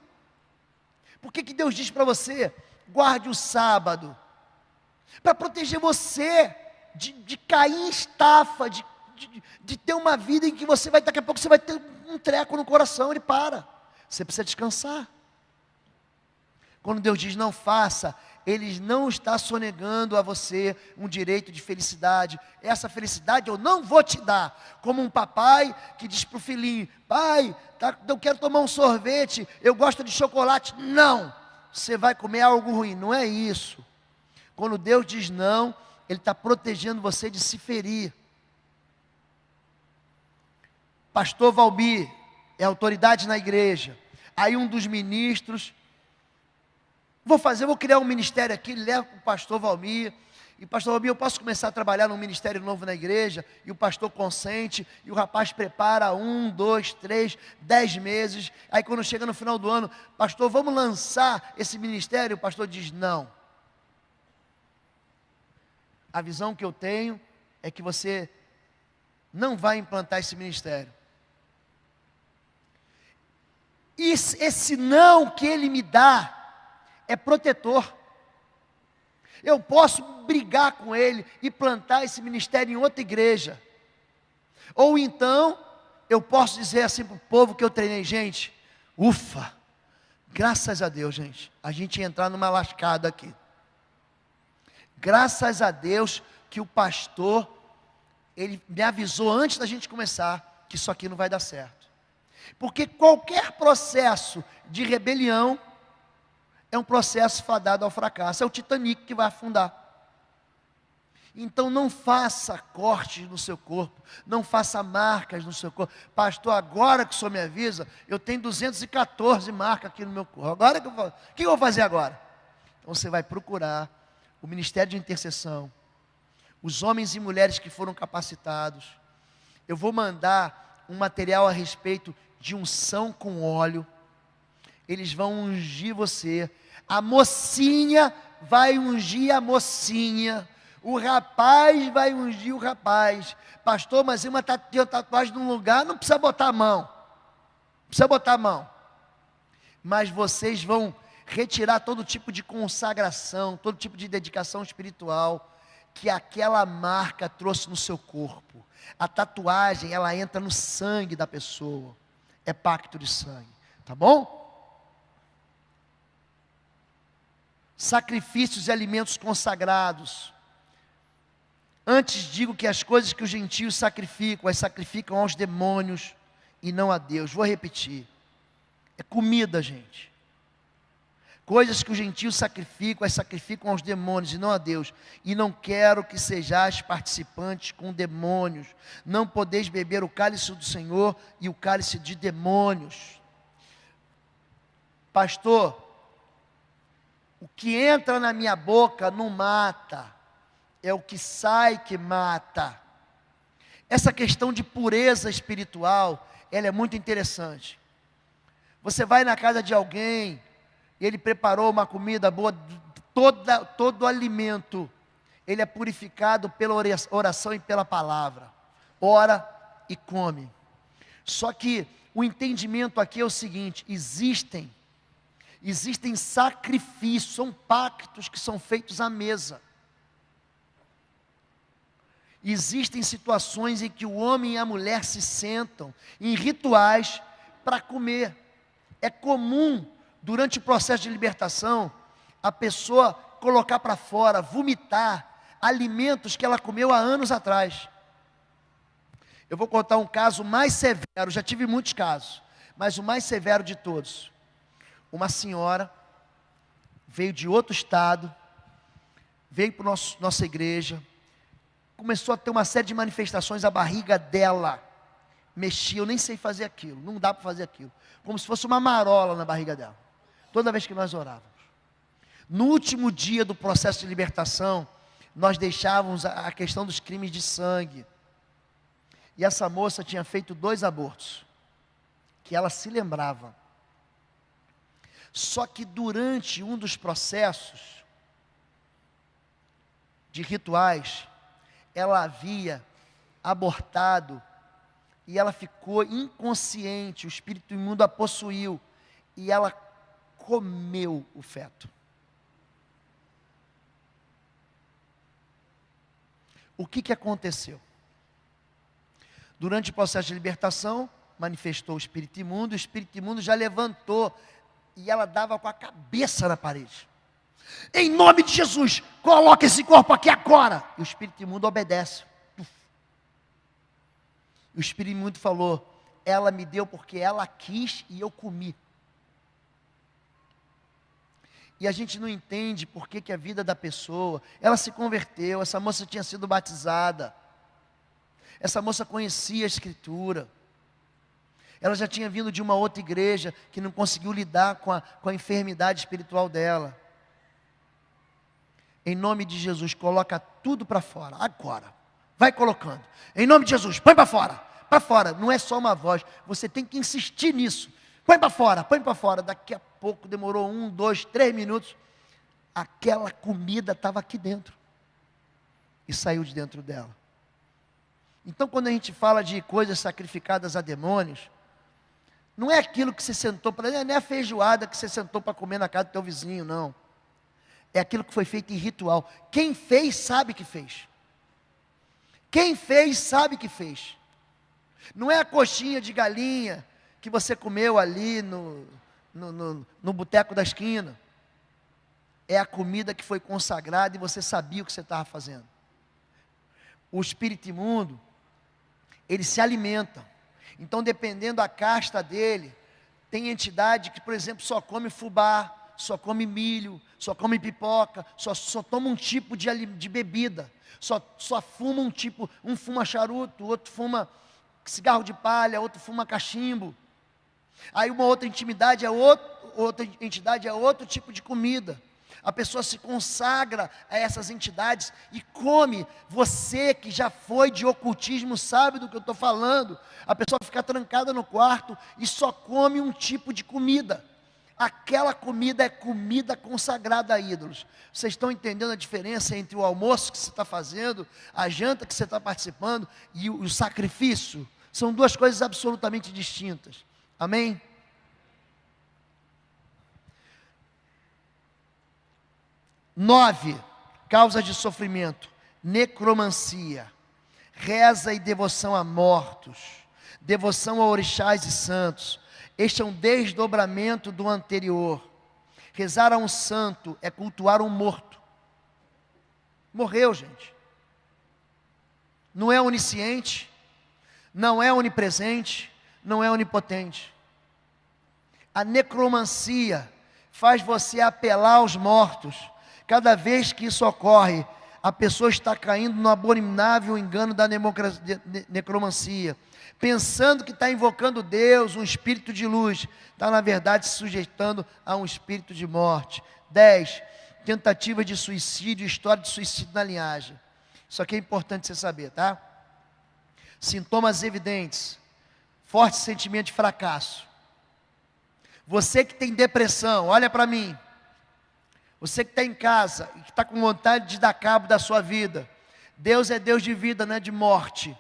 Por que Deus diz para você: guarde o sábado? Para proteger você de cair em estafa, de ter uma vida em que você vai, daqui a pouco você vai ter um treco no coração, ele para. Você precisa descansar. Quando Deus diz não faça, Ele não está sonegando a você um direito de felicidade. Essa felicidade eu não vou te dar. Como um papai que diz para o filhinho: pai, eu quero tomar um sorvete, eu gosto de chocolate. Não, você vai comer algo ruim. Não é isso. Quando Deus diz não, Ele está protegendo você de se ferir. Pastor Valmir é autoridade na igreja. Aí um dos ministros: vou criar um ministério aqui, leva para o pastor Valmir. E pastor Valmir, eu posso começar a trabalhar num ministério novo na igreja? E o pastor consente, e o rapaz prepara 1, 2, 3, 10 meses. Aí quando chega no final do ano: pastor, vamos lançar esse ministério? O pastor diz: não. A visão que eu tenho é que você não vai implantar esse ministério. E esse não que ele me dá é protetor. Eu posso brigar com ele e plantar esse ministério em outra igreja. Ou então, eu posso dizer assim para o povo que eu treinei: gente, ufa, graças a Deus, gente, a gente ia entrar numa lascada aqui. Graças a Deus que o pastor, ele me avisou antes da gente começar, que isso aqui não vai dar certo. Porque qualquer processo de rebelião é um processo fadado ao fracasso. É o Titanic que vai afundar. Então não faça cortes no seu corpo, não faça marcas no seu corpo. Pastor, agora que o senhor me avisa, eu tenho 214 marcas aqui no meu corpo. Agora que o que eu vou fazer agora? Então você vai procurar o Ministério de Intercessão, os homens e mulheres que foram capacitados. Eu vou mandar um material a respeito de unção com óleo. Eles vão ungir você. A mocinha vai ungir a mocinha. O rapaz vai ungir o rapaz. Pastor, mas tem uma tatuagem num lugar, não precisa botar a mão. Não precisa botar a mão. Mas vocês vão retirar todo tipo de consagração, todo tipo de dedicação espiritual que aquela marca trouxe no seu corpo. A tatuagem, ela entra no sangue da pessoa, é pacto de sangue, tá bom? Sacrifícios e alimentos consagrados. Antes digo que as coisas que os gentios sacrificam, as sacrificam aos demônios e não a Deus. Vou repetir. É comida, gente. Coisas que os gentios sacrificam, as sacrificam aos demônios e não a Deus. E não quero que sejais participantes com demônios. Não podeis beber o cálice do Senhor e o cálice de demônios. Pastor, o que entra na minha boca não mata, é o que sai que mata. Essa questão de pureza espiritual, ela é muito interessante. Você vai na casa de alguém, e ele preparou uma comida boa, todo alimento, ele é purificado pela oração e pela palavra. Ora e come. Só que o entendimento aqui é o seguinte: existem sacrifícios, são pactos que são feitos à mesa. Existem situações em que o homem e a mulher se sentam em rituais para comer. É comum, durante o processo de libertação, a pessoa colocar para fora, vomitar alimentos que ela comeu há anos atrás. Eu vou contar um caso mais severo, já tive muitos casos, mas o mais severo de todos. Uma senhora veio de outro estado, veio para nossa igreja, começou a ter uma série de manifestações, a barriga dela mexia, eu nem sei fazer aquilo, não dá para fazer aquilo, como se fosse uma marola na barriga dela, toda vez que nós orávamos. No último dia do processo de libertação, nós deixávamos a questão dos crimes de sangue, e essa moça tinha feito 2 abortos, que ela se lembrava. Só que durante um dos processos de rituais, ela havia abortado e ela ficou inconsciente, o espírito imundo a possuiu e ela comeu o feto. O que aconteceu? Durante o processo de libertação, manifestou o espírito imundo já levantou e ela dava com a cabeça na parede. Em nome de Jesus, coloca esse corpo aqui agora. E o espírito imundo obedece. O espírito imundo falou: ela me deu porque ela quis e eu comi. E a gente não entende por que a vida da pessoa, ela se converteu, essa moça tinha sido batizada, essa moça conhecia a Escritura, ela já tinha vindo de uma outra igreja que não conseguiu lidar com a enfermidade espiritual dela. Em nome de Jesus, coloca tudo para fora, agora. Vai colocando. Em nome de Jesus, põe para fora. Para fora, não é só uma voz. Você tem que insistir nisso. Põe para fora, põe para fora. Daqui a pouco, demorou 1, 2, 3 minutos. Aquela comida estava aqui dentro. E saiu de dentro dela. Então, quando a gente fala de coisas sacrificadas a demônios, não é aquilo que você sentou para... Não é a feijoada que você sentou para comer na casa do teu vizinho, não. É aquilo que foi feito em ritual. Quem fez, sabe que fez. Quem fez, sabe que fez. Não é a coxinha de galinha que você comeu ali no boteco da esquina. É a comida que foi consagrada e você sabia o que você estava fazendo. O espírito imundo, ele se alimenta. Então, dependendo da casta dele, tem entidade que, por exemplo, só come fubá, só come milho, só come pipoca, só toma um tipo de bebida, só fuma um tipo, um fuma charuto, outro fuma cigarro de palha, outro fuma cachimbo. Aí uma outra entidade é outro tipo de comida. A pessoa se consagra a essas entidades e come. Você que já foi de ocultismo sabe do que eu estou falando. A pessoa fica trancada no quarto e só come um tipo de comida. Aquela comida é comida consagrada a ídolos. Vocês estão entendendo a diferença entre o almoço que você está fazendo, a janta que você está participando e o sacrifício? São 2 coisas absolutamente distintas. Amém? 9, causas de sofrimento: necromancia, reza e devoção a mortos, devoção a orixás e santos. Este é um desdobramento do anterior. Rezar a um santo é cultuar um morto. Morreu, gente. Não é onisciente, não é onipresente, não é onipotente. A necromancia faz você apelar aos mortos. Cada vez que isso ocorre, a pessoa está caindo no abominável engano da necromancia, pensando que está invocando Deus, um espírito de luz, está na verdade se sujeitando a um espírito de morte. 10, tentativa de suicídio, história de suicídio na linhagem. Isso aqui é importante você saber, tá? Sintomas evidentes: forte sentimento de fracasso. Você que tem depressão, olha para mim. Você que está em casa e que está com vontade de dar cabo da sua vida. Deus é Deus de vida, não é de morte.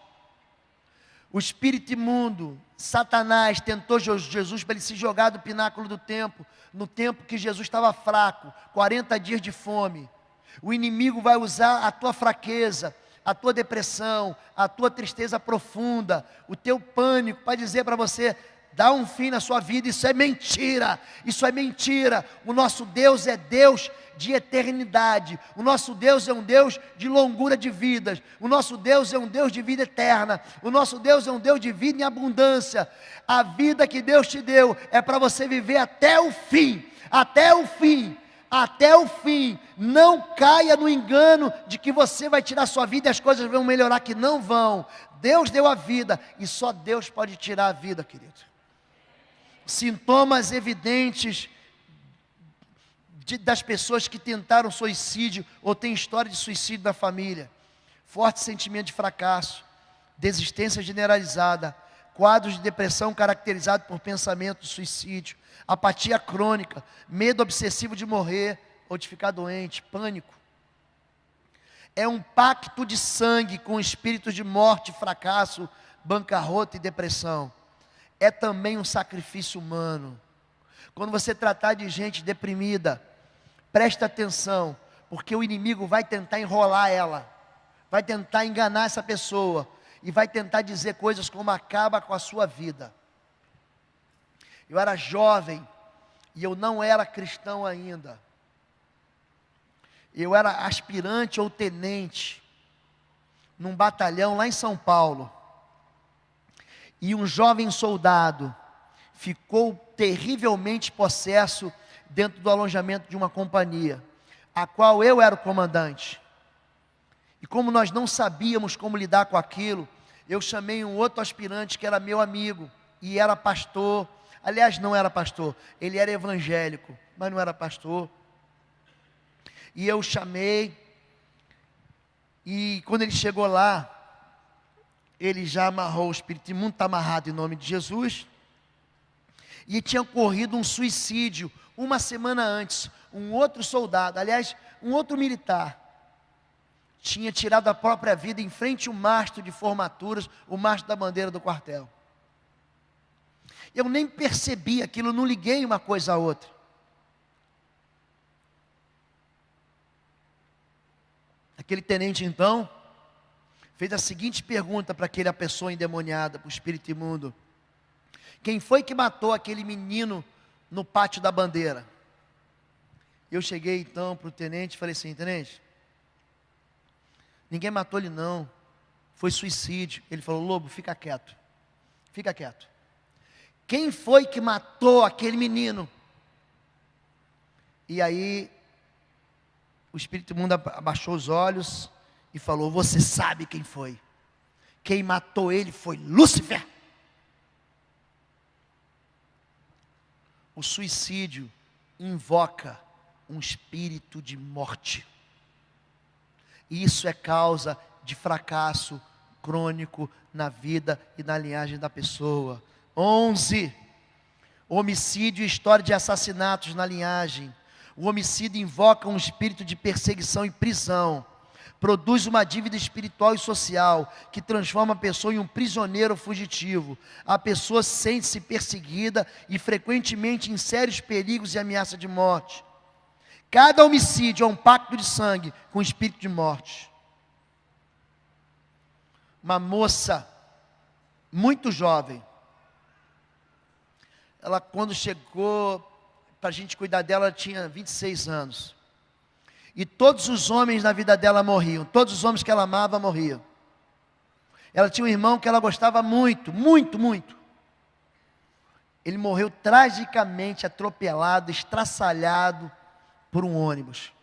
O espírito imundo, Satanás, tentou Jesus para ele se jogar do pináculo do templo, no tempo que Jesus estava fraco, 40 dias de fome. O inimigo vai usar a tua fraqueza, a tua depressão, a tua tristeza profunda, o teu pânico, para dizer para você: dá um fim na sua vida. Isso é mentira, isso é mentira. O nosso Deus é Deus de eternidade, o nosso Deus é um Deus de longura de vidas, o nosso Deus é um Deus de vida eterna, o nosso Deus é um Deus de vida em abundância. A vida que Deus te deu é para você viver até o fim, até o fim, até o fim. Não caia no engano de que você vai tirar a sua vida e as coisas vão melhorar, que não vão. Deus deu a vida e só Deus pode tirar a vida, querido. Sintomas evidentes das pessoas que tentaram suicídio ou têm história de suicídio na família: forte sentimento de fracasso, desistência generalizada, quadros de depressão caracterizados por pensamento de suicídio, apatia crônica, medo obsessivo de morrer ou de ficar doente, pânico. É um pacto de sangue com espíritos de morte, fracasso, bancarrota e depressão. É também um sacrifício humano. Quando você tratar de gente deprimida, presta atenção, porque o inimigo vai tentar enrolar ela, vai tentar enganar essa pessoa, e vai tentar dizer coisas como: acaba com a sua vida. Eu era jovem, e eu não era cristão ainda. Eu era aspirante ou tenente, num batalhão lá em São Paulo. E um jovem soldado ficou terrivelmente possesso dentro do alojamento de uma companhia, a qual eu era o comandante. E como nós não sabíamos como lidar com aquilo, eu chamei um outro aspirante que era meu amigo, e era pastor. Aliás, não era pastor, ele era evangélico, mas não era pastor. E eu chamei, e quando ele chegou lá, ele já amarrou o espírito imundo, está amarrado em nome de Jesus. E tinha ocorrido um suicídio uma semana antes. Um outro soldado, aliás, um outro militar, tinha tirado a própria vida em frente ao mastro de formaturas, o mastro da bandeira do quartel. Eu nem percebi aquilo, não liguei uma coisa à outra. Aquele tenente então fez a seguinte pergunta para aquela pessoa endemoniada, para o espírito imundo: quem foi que matou aquele menino no pátio da bandeira? Eu cheguei então para o tenente e falei assim: tenente, ninguém matou ele não, foi suicídio. Ele falou: Lobo, fica quieto, fica quieto. Quem foi que matou aquele menino? E aí o espírito imundo abaixou os olhos e falou: você sabe quem foi. Quem matou ele foi Lúcifer. O suicídio invoca um espírito de morte. E isso é causa de fracasso crônico na vida e na linhagem da pessoa. 11. Homicídio e história de assassinatos na linhagem. O homicídio invoca um espírito de perseguição e prisão. Produz uma dívida espiritual e social que transforma a pessoa em um prisioneiro fugitivo. A pessoa sente-se perseguida e frequentemente em sérios perigos e ameaça de morte. cada homicídio é um pacto de sangue com o espírito de morte. Uma moça muito jovem, ela quando chegou para a gente cuidar dela, ela tinha 26 anos. E todos os homens na vida dela morriam, todos os homens que ela amava morriam. Ela tinha um irmão que ela gostava muito, muito, muito. Ele morreu tragicamente atropelado, estraçalhado por um ônibus.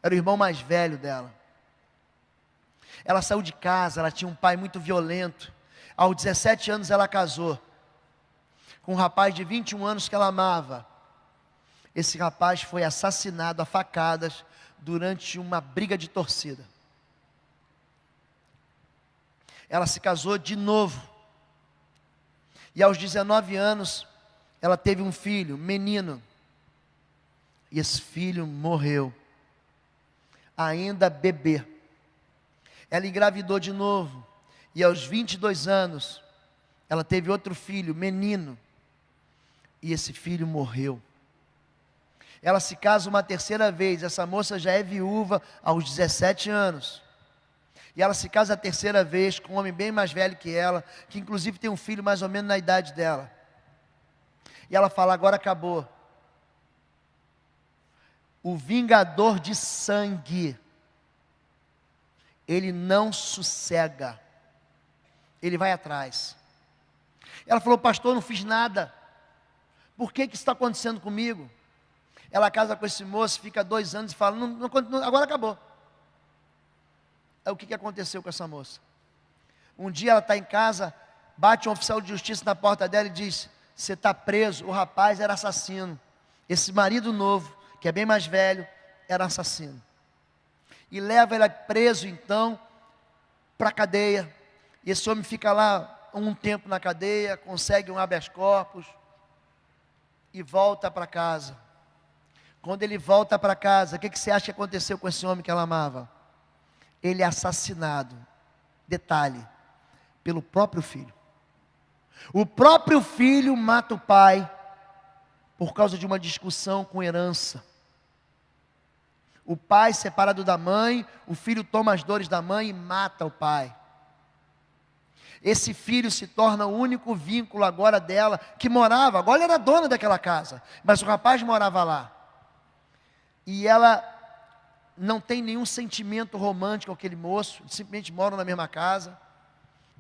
Era o irmão mais velho dela. Ela saiu de casa, ela tinha um pai muito violento. Aos 17 anos ela casou com um rapaz de 21 anos que ela amava. Esse rapaz foi assassinado a facadas durante uma briga de torcida. Ela se casou de novo. E aos 19 anos, ela teve um filho, menino. E esse filho morreu, ainda bebê. Ela engravidou de novo. E aos 22 anos, ela teve outro filho, menino. E esse filho morreu. Ela se casa uma terceira vez. Essa moça já é viúva aos 17 anos. E ela se casa a terceira vez com um homem bem mais velho que ela, que inclusive tem um filho mais ou menos na idade dela. E ela fala, agora acabou. O vingador de sangue, ele não sossega. Ele vai atrás. Ela falou, pastor, não fiz nada. Por que isso está acontecendo comigo? Ela casa com esse moço, fica 2 anos e fala, agora acabou. Aí o que aconteceu com essa moça? Um dia ela está em casa, bate um oficial de justiça na porta dela e diz, você está preso, o rapaz era assassino. Esse marido novo, que é bem mais velho, era assassino. E leva ele preso então, para a cadeia. E esse homem fica lá um tempo na cadeia, consegue um habeas corpus e volta para casa. Quando ele volta para casa, o que você acha que aconteceu com esse homem que ela amava? Ele é assassinado, detalhe, pelo próprio filho. O próprio filho mata o pai, por causa de uma discussão com herança. O pai separado da mãe, o filho toma as dores da mãe e mata o pai. Esse filho se torna o único vínculo agora dela, que morava, agora ela era dona daquela casa, mas o rapaz morava lá. E ela não tem nenhum sentimento romântico com aquele moço, simplesmente moram na mesma casa.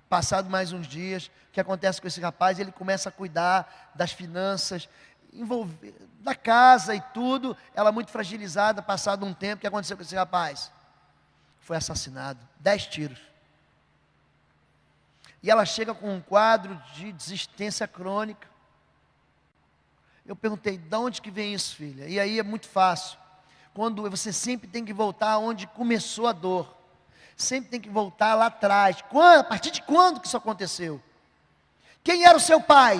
Passado mais uns dias, o que acontece com esse rapaz? Ele começa a cuidar das finanças, da casa e tudo. Ela muito fragilizada, passado um tempo, o que aconteceu com esse rapaz? Foi assassinado, 10 tiros. E ela chega com um quadro de desistência crônica. Eu perguntei, de onde que vem isso, filha? E aí é muito fácil. Quando você sempre tem que voltar onde começou a dor. Sempre tem que voltar lá atrás. A partir de quando que isso aconteceu? Quem era o seu pai?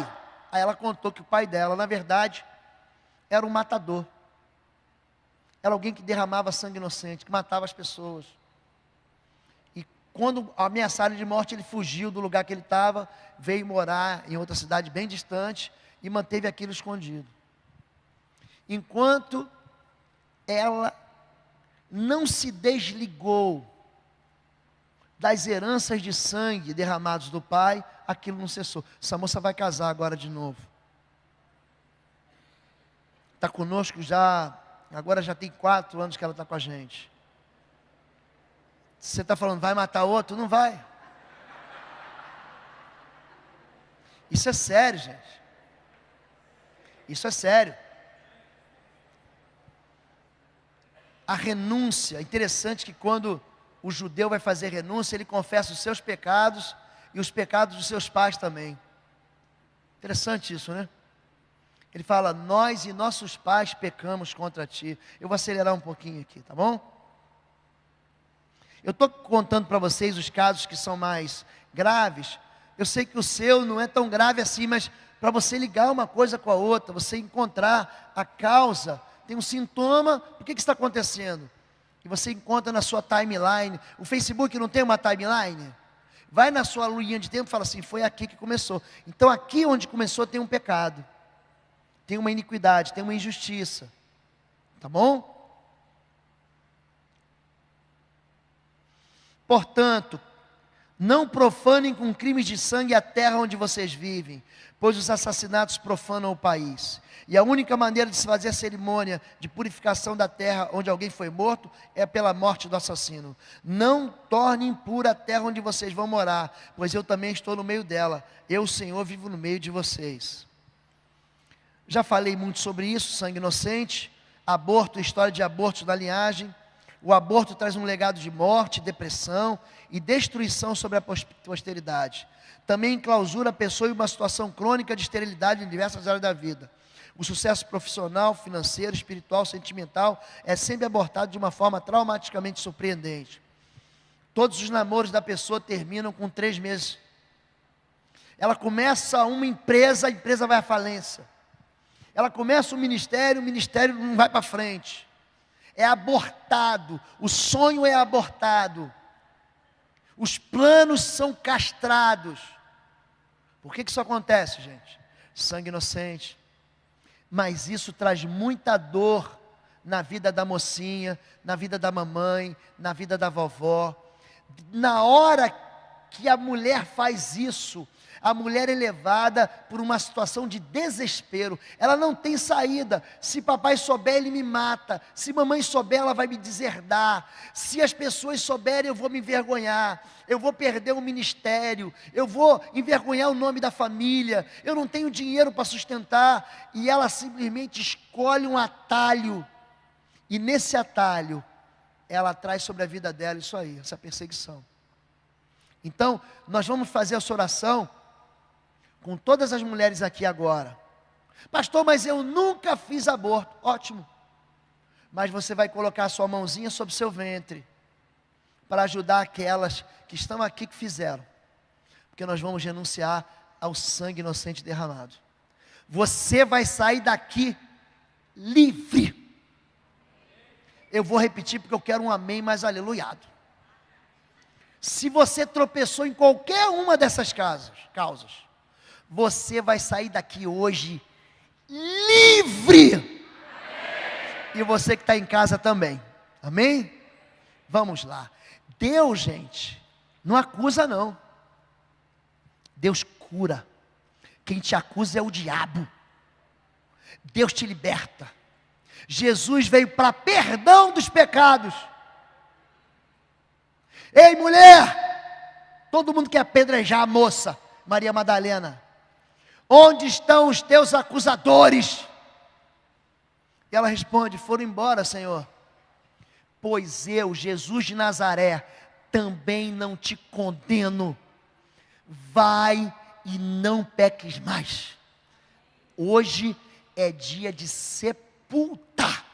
Aí ela contou que o pai dela, na verdade, era um matador. Era alguém que derramava sangue inocente, que matava as pessoas. E quando ameaçaram de morte, ele fugiu do lugar que ele estava, veio morar em outra cidade bem distante e manteve aquilo escondido. Enquanto ela não se desligou das heranças de sangue derramados do pai, aquilo não cessou. Essa moça vai casar agora de novo. Está conosco já, agora já tem 4 anos que ela está com a gente. Você está falando, vai matar outro? Não vai. Isso é sério, gente. Isso é sério. A renúncia, é interessante que quando o judeu vai fazer renúncia, ele confessa os seus pecados e os pecados dos seus pais também. Interessante isso, né? Ele fala, nós e nossos pais pecamos contra ti. Eu vou acelerar um pouquinho aqui, tá bom? Eu estou contando para vocês os casos que são mais graves. Eu sei que o seu não é tão grave assim, mas para você ligar uma coisa com a outra, você encontrar a causa, tem um sintoma, o que está acontecendo? E você encontra na sua timeline. O Facebook não tem uma timeline? Vai na sua linha de tempo e fala assim, foi aqui que começou. Então aqui onde começou tem um pecado, tem uma iniquidade, tem uma injustiça, Tá bom? Portanto, não profanem com crimes de sangue a terra onde vocês vivem, pois os assassinatos profanam o país. E a única maneira de se fazer a cerimônia de purificação da terra onde alguém foi morto é pela morte do assassino. Não torne impura a terra onde vocês vão morar, pois eu também estou no meio dela. Eu, Senhor, vivo no meio de vocês. Já falei muito sobre isso, sangue inocente, aborto, história de abortos na linhagem. O aborto traz um legado de morte, depressão e destruição sobre a posteridade. Também enclausura a pessoa em uma situação crônica de esterilidade em diversas áreas da vida. O sucesso profissional, financeiro, espiritual, sentimental é sempre abortado de uma forma traumaticamente surpreendente. Todos os namoros da pessoa terminam com 3 meses. Ela começa uma empresa, a empresa vai à falência. Ela começa um ministério, o ministério não vai para frente. É abortado, o sonho é abortado. Os planos são castrados. Por que isso acontece, gente? Sangue inocente. Mas isso traz muita dor na vida da mocinha, na vida da mamãe, na vida da vovó. Na hora que a mulher faz isso, a mulher é levada por uma situação de desespero. Ela não tem saída. Se papai souber, ele me mata. Se mamãe souber, ela vai me deserdar. Se as pessoas souberem, eu vou me envergonhar. Eu vou perder o ministério. Eu vou envergonhar o nome da família. Eu não tenho dinheiro para sustentar. E ela simplesmente escolhe um atalho. E nesse atalho, ela traz sobre a vida dela isso aí, essa perseguição. Então, nós vamos fazer essa oração com todas as mulheres aqui agora. Pastor, mas eu nunca fiz aborto. Ótimo. Mas você vai colocar a sua mãozinha sobre o seu ventre, para ajudar aquelas que estão aqui que fizeram. Porque nós vamos renunciar ao sangue inocente derramado. Você vai sair daqui livre. Eu vou repetir porque eu quero um amém mais aleluiado. Se você tropeçou em qualquer uma dessas causas, você vai sair daqui hoje livre. Amém. E você que está em casa também. Amém? Vamos lá. Deus, gente, não acusa não. Deus cura. Quem te acusa é o diabo. Deus te liberta. Jesus veio para perdão dos pecados. Ei, mulher, todo mundo quer apedrejar a moça, Maria Madalena. Onde estão os teus acusadores? E ela responde: foram embora, Senhor. Pois eu, Jesus de Nazaré, também não te condeno. Vai e não peques mais. Hoje é dia de sepultar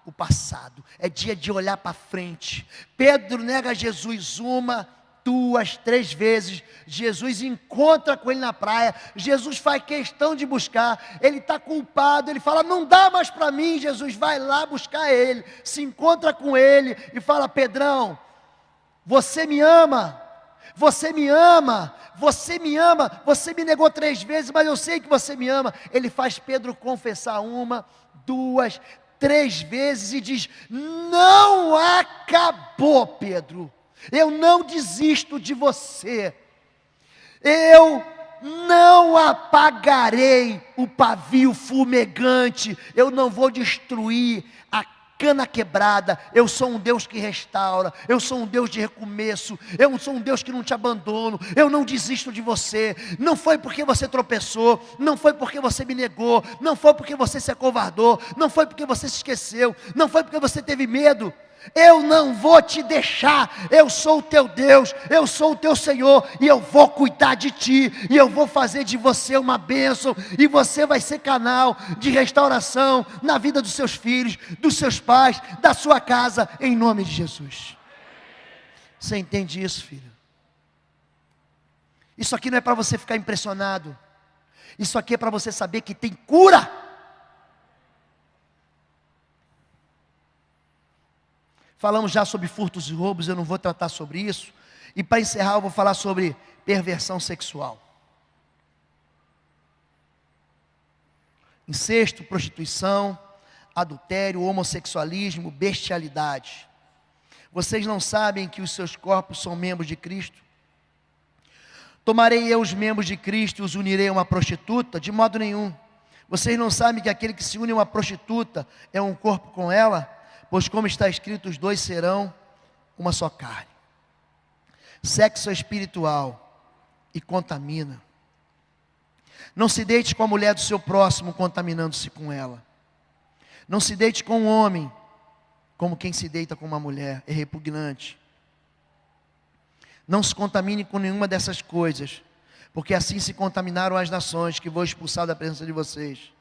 o passado, é dia de olhar para frente. Pedro nega Jesus 1, 2, 3 vezes. Jesus encontra com ele na praia. Jesus faz questão de buscar. Ele está culpado. Ele fala: não dá mais para mim. Jesus vai lá buscar ele, se encontra com ele e fala: Pedrão, você me ama. Você me ama. Você me ama. Você me negou 3 vezes, mas eu sei que você me ama. Ele faz Pedro confessar 1, 2, 3 vezes e diz: não acabou, Pedro. Eu não desisto de você. Eu não apagarei o pavio fumegante. Eu não vou destruir a cana quebrada. Eu sou um Deus que restaura. Eu sou um Deus de recomeço. Eu sou um Deus que não te abandono. Eu não desisto de você. Não foi porque você tropeçou. Não foi porque você me negou. Não foi porque você se acovardou. Não foi porque você se esqueceu. Não foi porque você teve medo. Eu não vou te deixar. Eu sou o teu Deus, eu sou o teu Senhor, e eu vou cuidar de ti, e eu vou fazer de você uma bênção, e você vai ser canal de restauração na vida dos seus filhos, dos seus pais, da sua casa, em nome de Jesus. Você entende isso, filho? Isso aqui não é para você ficar impressionado. Isso aqui é para você saber que tem cura. Falamos já sobre furtos e roubos, eu não vou tratar sobre isso. E para encerrar, eu vou falar sobre perversão sexual. incesto, prostituição, adultério, homossexualismo, bestialidade. Vocês não sabem que os seus corpos são membros de Cristo? Tomarei eu os membros de Cristo e os unirei a uma prostituta? De modo nenhum. Vocês não sabem que aquele que se une a uma prostituta é um corpo com ela? Pois como está escrito, os dois serão uma só carne. Sexo é espiritual e contamina. Não se deite com a mulher do seu próximo, contaminando-se com ela. Não se deite com um homem, como quem se deita com uma mulher, é repugnante. Não se contamine com nenhuma dessas coisas, porque assim se contaminaram as nações que vou expulsar da presença de vocês.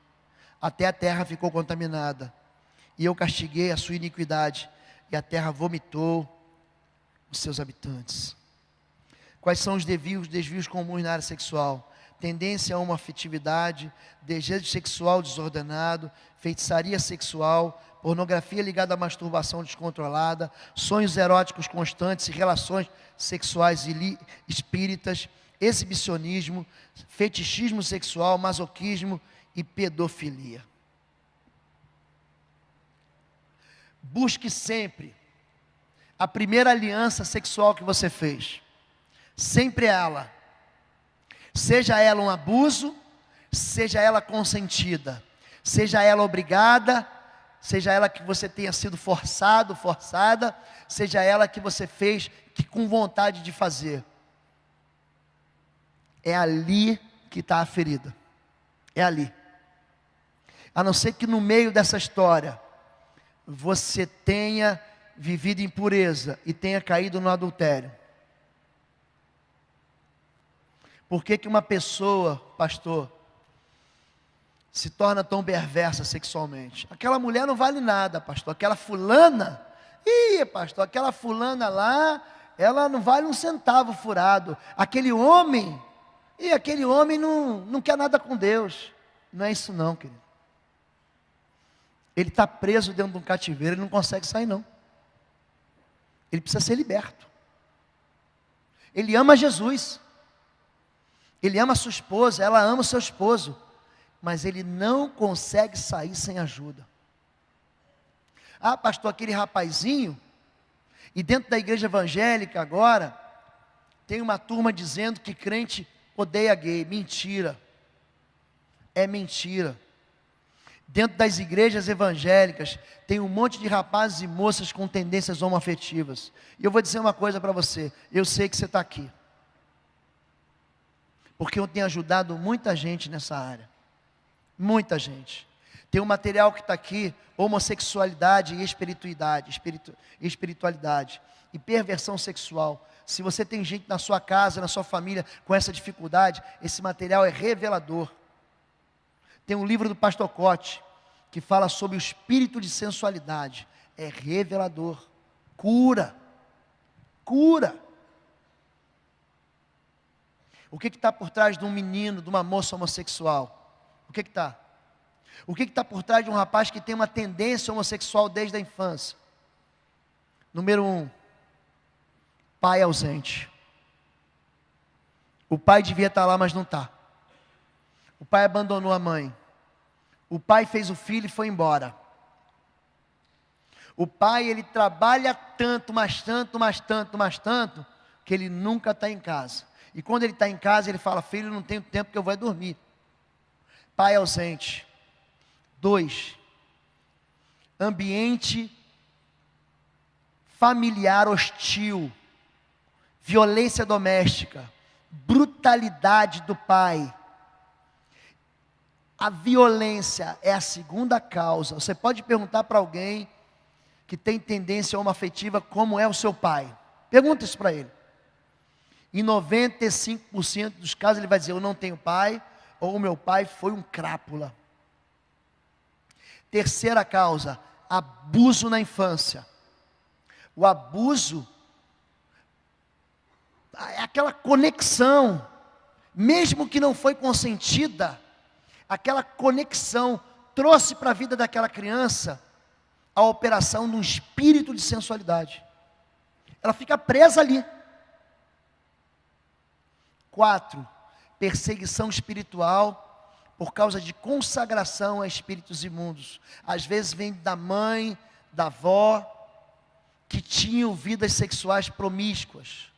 Até a terra ficou contaminada, e eu castiguei a sua iniquidade, e a terra vomitou os seus habitantes. Quais são os desvios comuns na área sexual? Tendência a uma afetividade, desejo sexual desordenado, feitiçaria sexual, pornografia ligada à masturbação descontrolada, sonhos eróticos constantes e relações sexuais espíritas, exibicionismo, fetichismo sexual, masoquismo e pedofilia. Busque sempre a primeira aliança sexual que você fez, sempre ela. Seja ela um abuso, seja ela consentida, seja ela obrigada, seja ela que você tenha sido forçado, forçada, seja ela que você fez que com vontade de fazer. É ali que está a ferida. É ali. A não ser que no meio dessa história você tenha vivido em impureza e tenha caído no adultério. Por que uma pessoa, pastor, se torna tão perversa sexualmente? Aquela mulher não vale nada, pastor. Aquela fulana, pastor, aquela fulana lá, ela não vale um centavo furado. Aquele homem não quer nada com Deus. Não é isso não, querido. Ele está preso dentro de um cativeiro, ele não consegue sair não. Ele precisa ser liberto. Ele ama Jesus. Ele ama a sua esposa, ela ama o seu esposo, mas ele não consegue sair sem ajuda. Ah, pastor, aquele rapazinho, e dentro da igreja evangélica agora, tem uma turma dizendo que crente odeia gay. Mentira. É mentira. Dentro das igrejas evangélicas, tem um monte de rapazes e moças com tendências homoafetivas. E eu vou dizer uma coisa para você, eu sei que você está aqui. Porque eu tenho ajudado muita gente nessa área. Muita gente. Tem um material que está aqui, homossexualidade e espiritualidade. E perversão sexual. Se você tem gente na sua casa, na sua família, com essa dificuldade, esse material é revelador. Tem um livro do pastor Cote, que fala sobre o espírito de sensualidade. É revelador. Cura. Cura. O que está por trás de um menino, de uma moça homossexual? O que está? O que está por trás de um rapaz que tem uma tendência homossexual desde a infância? Número 1, pai ausente. O pai devia estar lá, mas não está. O pai abandonou a mãe. O pai fez o filho e foi embora. O pai, ele trabalha tanto, mas tanto, que ele nunca está em casa. E quando ele está em casa, ele fala: filho, não tenho tempo que eu vou dormir. Pai ausente. 2, ambiente familiar hostil, violência doméstica, brutalidade do pai. A violência é a segunda causa. Você pode perguntar para alguém que tem tendência homoafetiva como é o seu pai. Pergunta isso para ele. Em 95% dos casos ele vai dizer: eu não tenho pai, ou o meu pai foi um crápula. Terceira causa, abuso na infância. O abuso é aquela conexão, mesmo que não foi consentida, aquela conexão trouxe para a vida daquela criança a operação de um espírito de sensualidade. Ela fica presa ali. 4, perseguição espiritual, por causa de consagração a espíritos imundos. Às vezes vem da mãe, da avó, que tinham vidas sexuais promíscuas.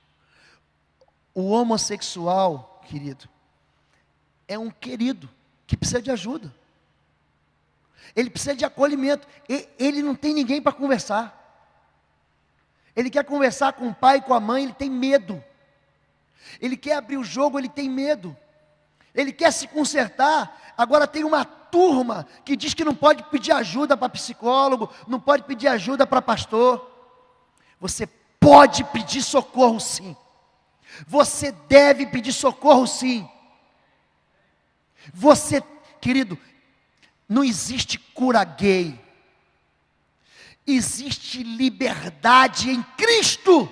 O homossexual, querido, é um querido que precisa de ajuda. Ele precisa de acolhimento. Ele não tem ninguém para conversar. Ele quer conversar com o pai e com a mãe, ele tem medo. Ele quer abrir o jogo, ele tem medo. Ele quer se consertar. Agora tem uma turma que diz que não pode pedir ajuda para psicólogo, não pode pedir ajuda para pastor. Você pode pedir socorro, sim. Você deve pedir socorro, sim. Você, querido, não existe cura gay. Existe liberdade em Cristo.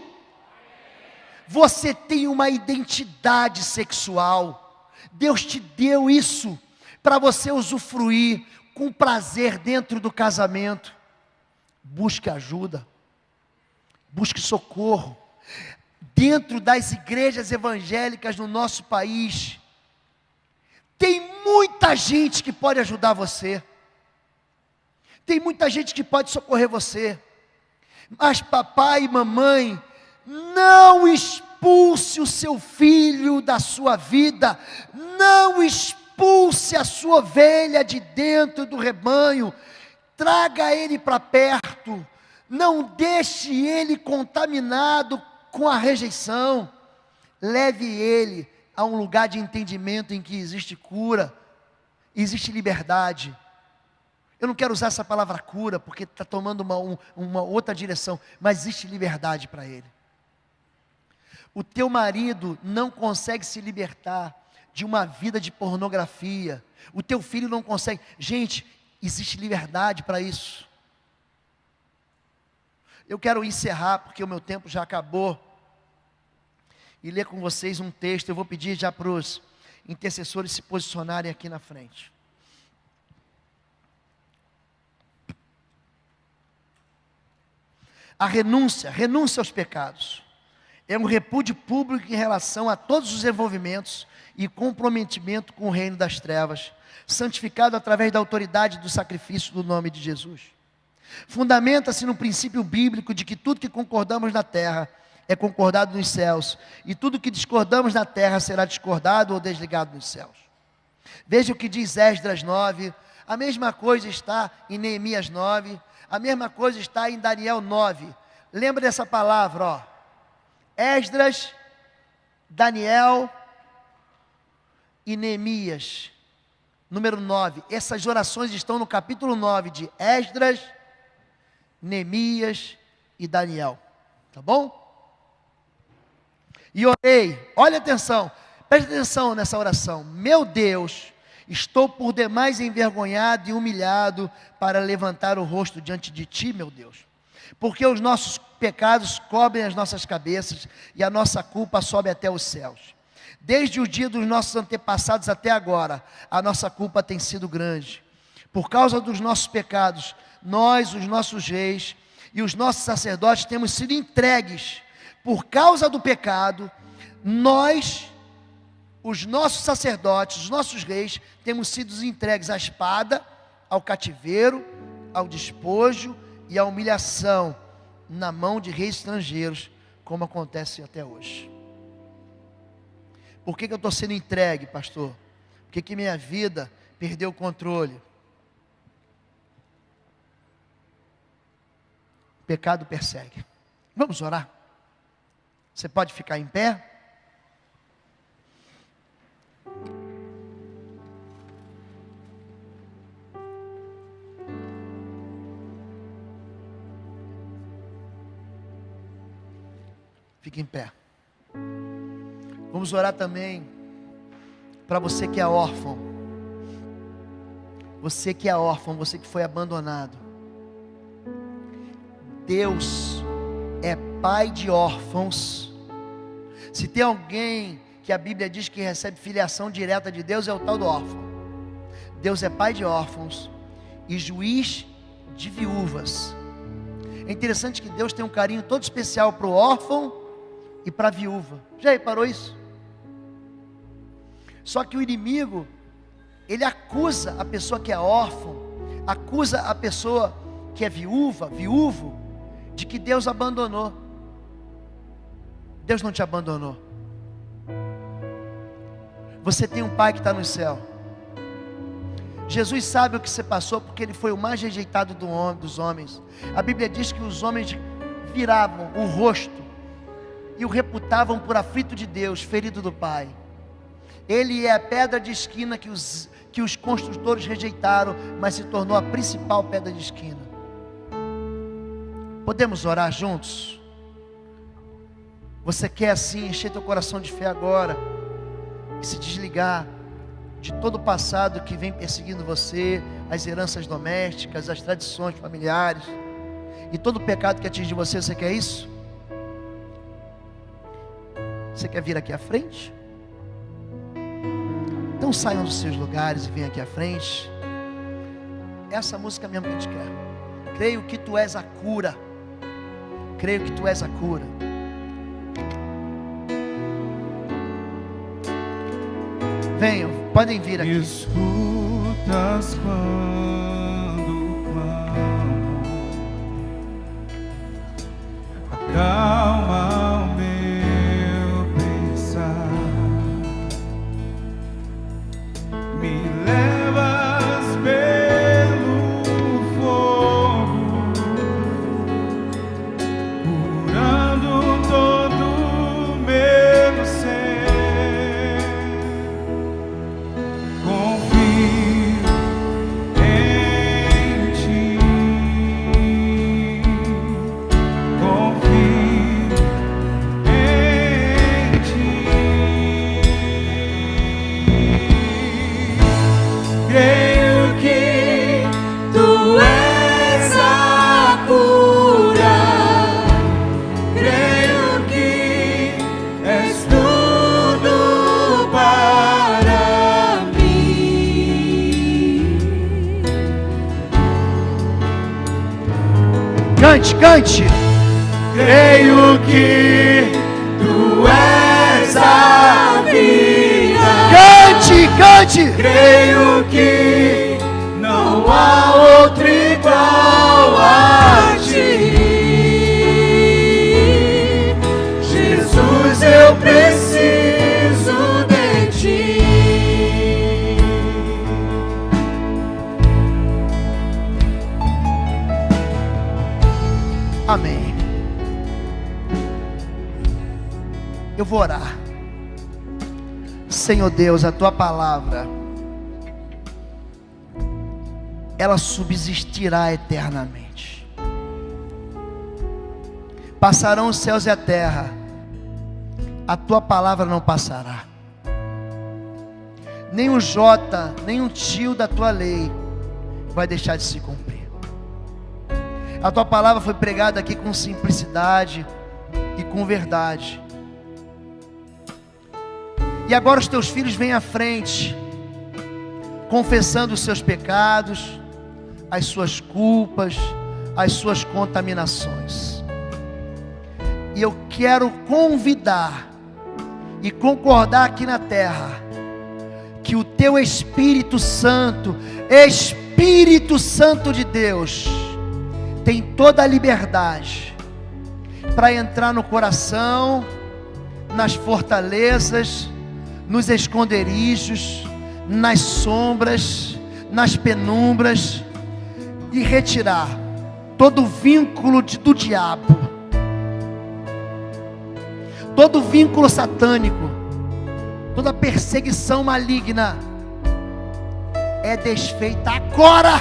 Você tem uma identidade sexual. Deus te deu isso para você usufruir com prazer dentro do casamento. Busque ajuda. Busque socorro. Dentro das igrejas evangélicas no nosso país, tem muita gente que pode ajudar você. Tem muita gente que pode socorrer você. Mas papai e mamãe, não expulse o seu filho da sua vida. Não expulse a sua ovelha de dentro do rebanho. Traga ele para perto. Não deixe ele contaminado com a rejeição. Leve ele a um lugar de entendimento em que existe cura, existe liberdade. Eu não quero usar essa palavra cura, porque está tomando uma outra direção, mas existe liberdade para ele. O teu marido não consegue se libertar de uma vida de pornografia. O teu filho não consegue. Gente, existe liberdade para isso. Eu quero encerrar, porque o meu tempo já acabou, e ler com vocês um texto. Eu vou pedir já para os intercessores se posicionarem aqui na frente. A renúncia aos pecados, é um repúdio público em relação a todos os envolvimentos e comprometimento com o reino das trevas, santificado através da autoridade do sacrifício do nome de Jesus. Fundamenta-se no princípio bíblico de que tudo que concordamos na terra é concordado nos céus, e tudo que discordamos na terra será discordado ou desligado nos céus. Veja o que diz Esdras 9, a mesma coisa está em Neemias 9, a mesma coisa está em Daniel 9. Lembra dessa palavra, ó. Esdras, Daniel e Neemias, número 9. Essas orações estão no capítulo 9 de Esdras, Neemias e Daniel. Tá bom? E orei, olha atenção, preste atenção nessa oração. Meu Deus, estou por demais envergonhado e humilhado para levantar o rosto diante de Ti, meu Deus. Porque os nossos pecados cobrem as nossas cabeças e a nossa culpa sobe até os céus. Desde o dia dos nossos antepassados até agora, a nossa culpa tem sido grande. Por causa dos nossos pecados, nós, os nossos reis e os nossos sacerdotes temos sido entregues. Por causa do pecado, nós, os nossos sacerdotes, os nossos reis, temos sido entregues à espada, ao cativeiro, ao despojo e à humilhação na mão de reis estrangeiros, como acontece até hoje. Por que eu estou sendo entregue, pastor? Por que minha vida perdeu o controle? O pecado persegue. Vamos orar? Você pode ficar em pé? Fique em pé. Vamos orar também para você que é órfão. Você que é órfão, você que foi abandonado. Deus é pai de órfãos. Se tem alguém que a Bíblia diz que recebe filiação direta de Deus, é o tal do órfão. Deus é pai de órfãos e juiz de viúvas. É interessante que Deus tem um carinho todo especial para o órfão e para a viúva. Já reparou isso? Só que o inimigo, ele acusa a pessoa que é órfã, acusa a pessoa que é viúvo, de que Deus abandonou. Deus não te abandonou. Você tem um Pai que está no céu. Jesus sabe o que você passou, porque Ele foi o mais rejeitado dos homens. A Bíblia diz que os homens viravam o rosto e o reputavam por aflito de Deus, ferido do Pai. Ele é a pedra de esquina que os construtores rejeitaram, mas se tornou a principal pedra de esquina. Podemos orar juntos? Você quer assim encher teu coração de fé agora e se desligar de todo o passado que vem perseguindo você, as heranças domésticas, as tradições familiares e todo o pecado que atinge você? Você quer isso? Você quer vir aqui à frente? Então saiam dos seus lugares e venham aqui à frente. Essa música mesmo que a gente quer. Creio que Tu és a cura. Creio que Tu és a cura. Venham, podem vir aqui. Escutas quando clamo, acalma o meu pensar, me levas pelo fogo, curando todo o meu ser. Confio em Ti, confio em Ti. Creio que Tu és a cura, creio que és tudo para mim. Cante, cante. Creio que Tu és a vida. Cante, cante. Creio que não há outro igual a Ti. Jesus, eu preciso de Ti. Amém. Eu vou orar. Senhor Deus, a Tua palavra, ela subsistirá eternamente. Passarão os céus e a terra, a Tua palavra não passará. Nem um jota, nem um tio da Tua lei vai deixar de se cumprir. A Tua palavra foi pregada aqui com simplicidade e com verdade. E agora os Teus filhos vêm à frente, confessando os seus pecados, as suas culpas, as suas contaminações. E eu quero convidar e concordar aqui na terra, que o Teu Espírito Santo de Deus, tem toda a liberdade para entrar no coração, nas fortalezas, nos esconderijos, nas sombras, nas penumbras, e retirar todo vínculo do diabo, todo vínculo satânico, toda perseguição maligna é desfeita agora,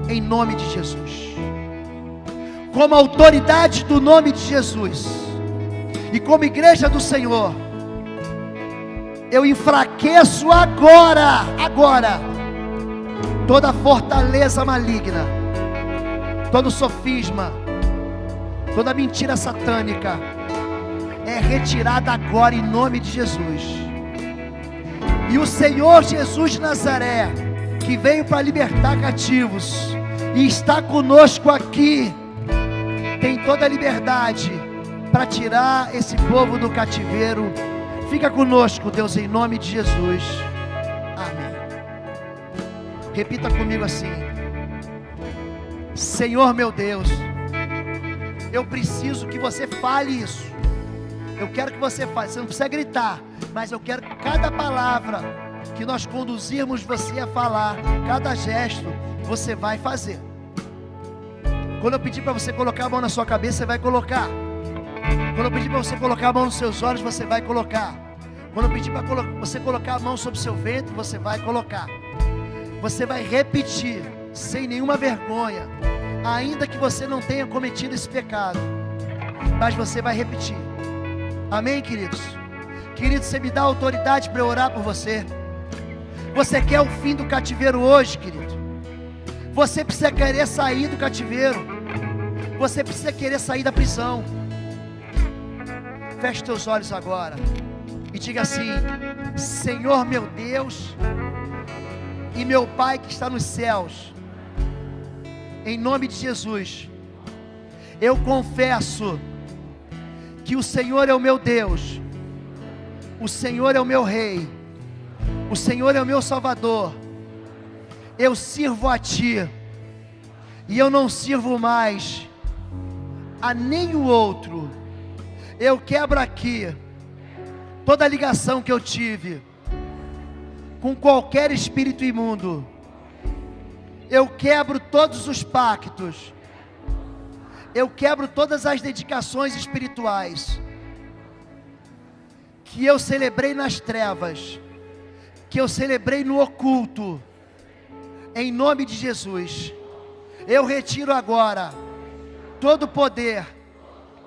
em nome de Jesus. Como autoridade do nome de Jesus, e como igreja do Senhor, eu enfraqueço agora, toda fortaleza maligna, todo sofisma, toda mentira satânica, é retirada agora em nome de Jesus. E o Senhor Jesus de Nazaré, que veio para libertar cativos, e está conosco aqui, tem toda a liberdade para tirar esse povo do cativeiro. Fica conosco, Deus, em nome de Jesus. Amém. Repita comigo assim: Senhor meu Deus, eu preciso que você fale isso. Eu quero que você fale. Você não precisa gritar, mas eu quero que cada palavra que nós conduzirmos você a falar, cada gesto, você vai fazer. Quando eu pedir para você colocar a mão na sua cabeça, você vai colocar. Quando eu pedir para você colocar a mão nos seus olhos, você vai colocar. Quando eu pedir para você colocar a mão sobre o seu ventre, você vai colocar. Você vai repetir, sem nenhuma vergonha, ainda que você não tenha cometido esse pecado, mas você vai repetir. Amém, queridos? Queridos, você me dá autoridade para eu orar por você. Você quer o fim do cativeiro hoje, querido? Você precisa querer sair do cativeiro. Você precisa querer sair da prisão. Feche teus olhos agora e diga assim: Senhor meu Deus e meu Pai que está nos céus, em nome de Jesus, eu confesso que o Senhor é o meu Deus, o Senhor é o meu Rei, o Senhor é o meu Salvador. Eu sirvo a Ti e eu não sirvo mais a nenhum outro. Eu quebro aqui toda a ligação que eu tive com qualquer espírito imundo. Eu quebro todos os pactos. Eu quebro todas as dedicações espirituais que eu celebrei nas trevas, que eu celebrei no oculto. Em nome de Jesus, eu retiro agora todo o poder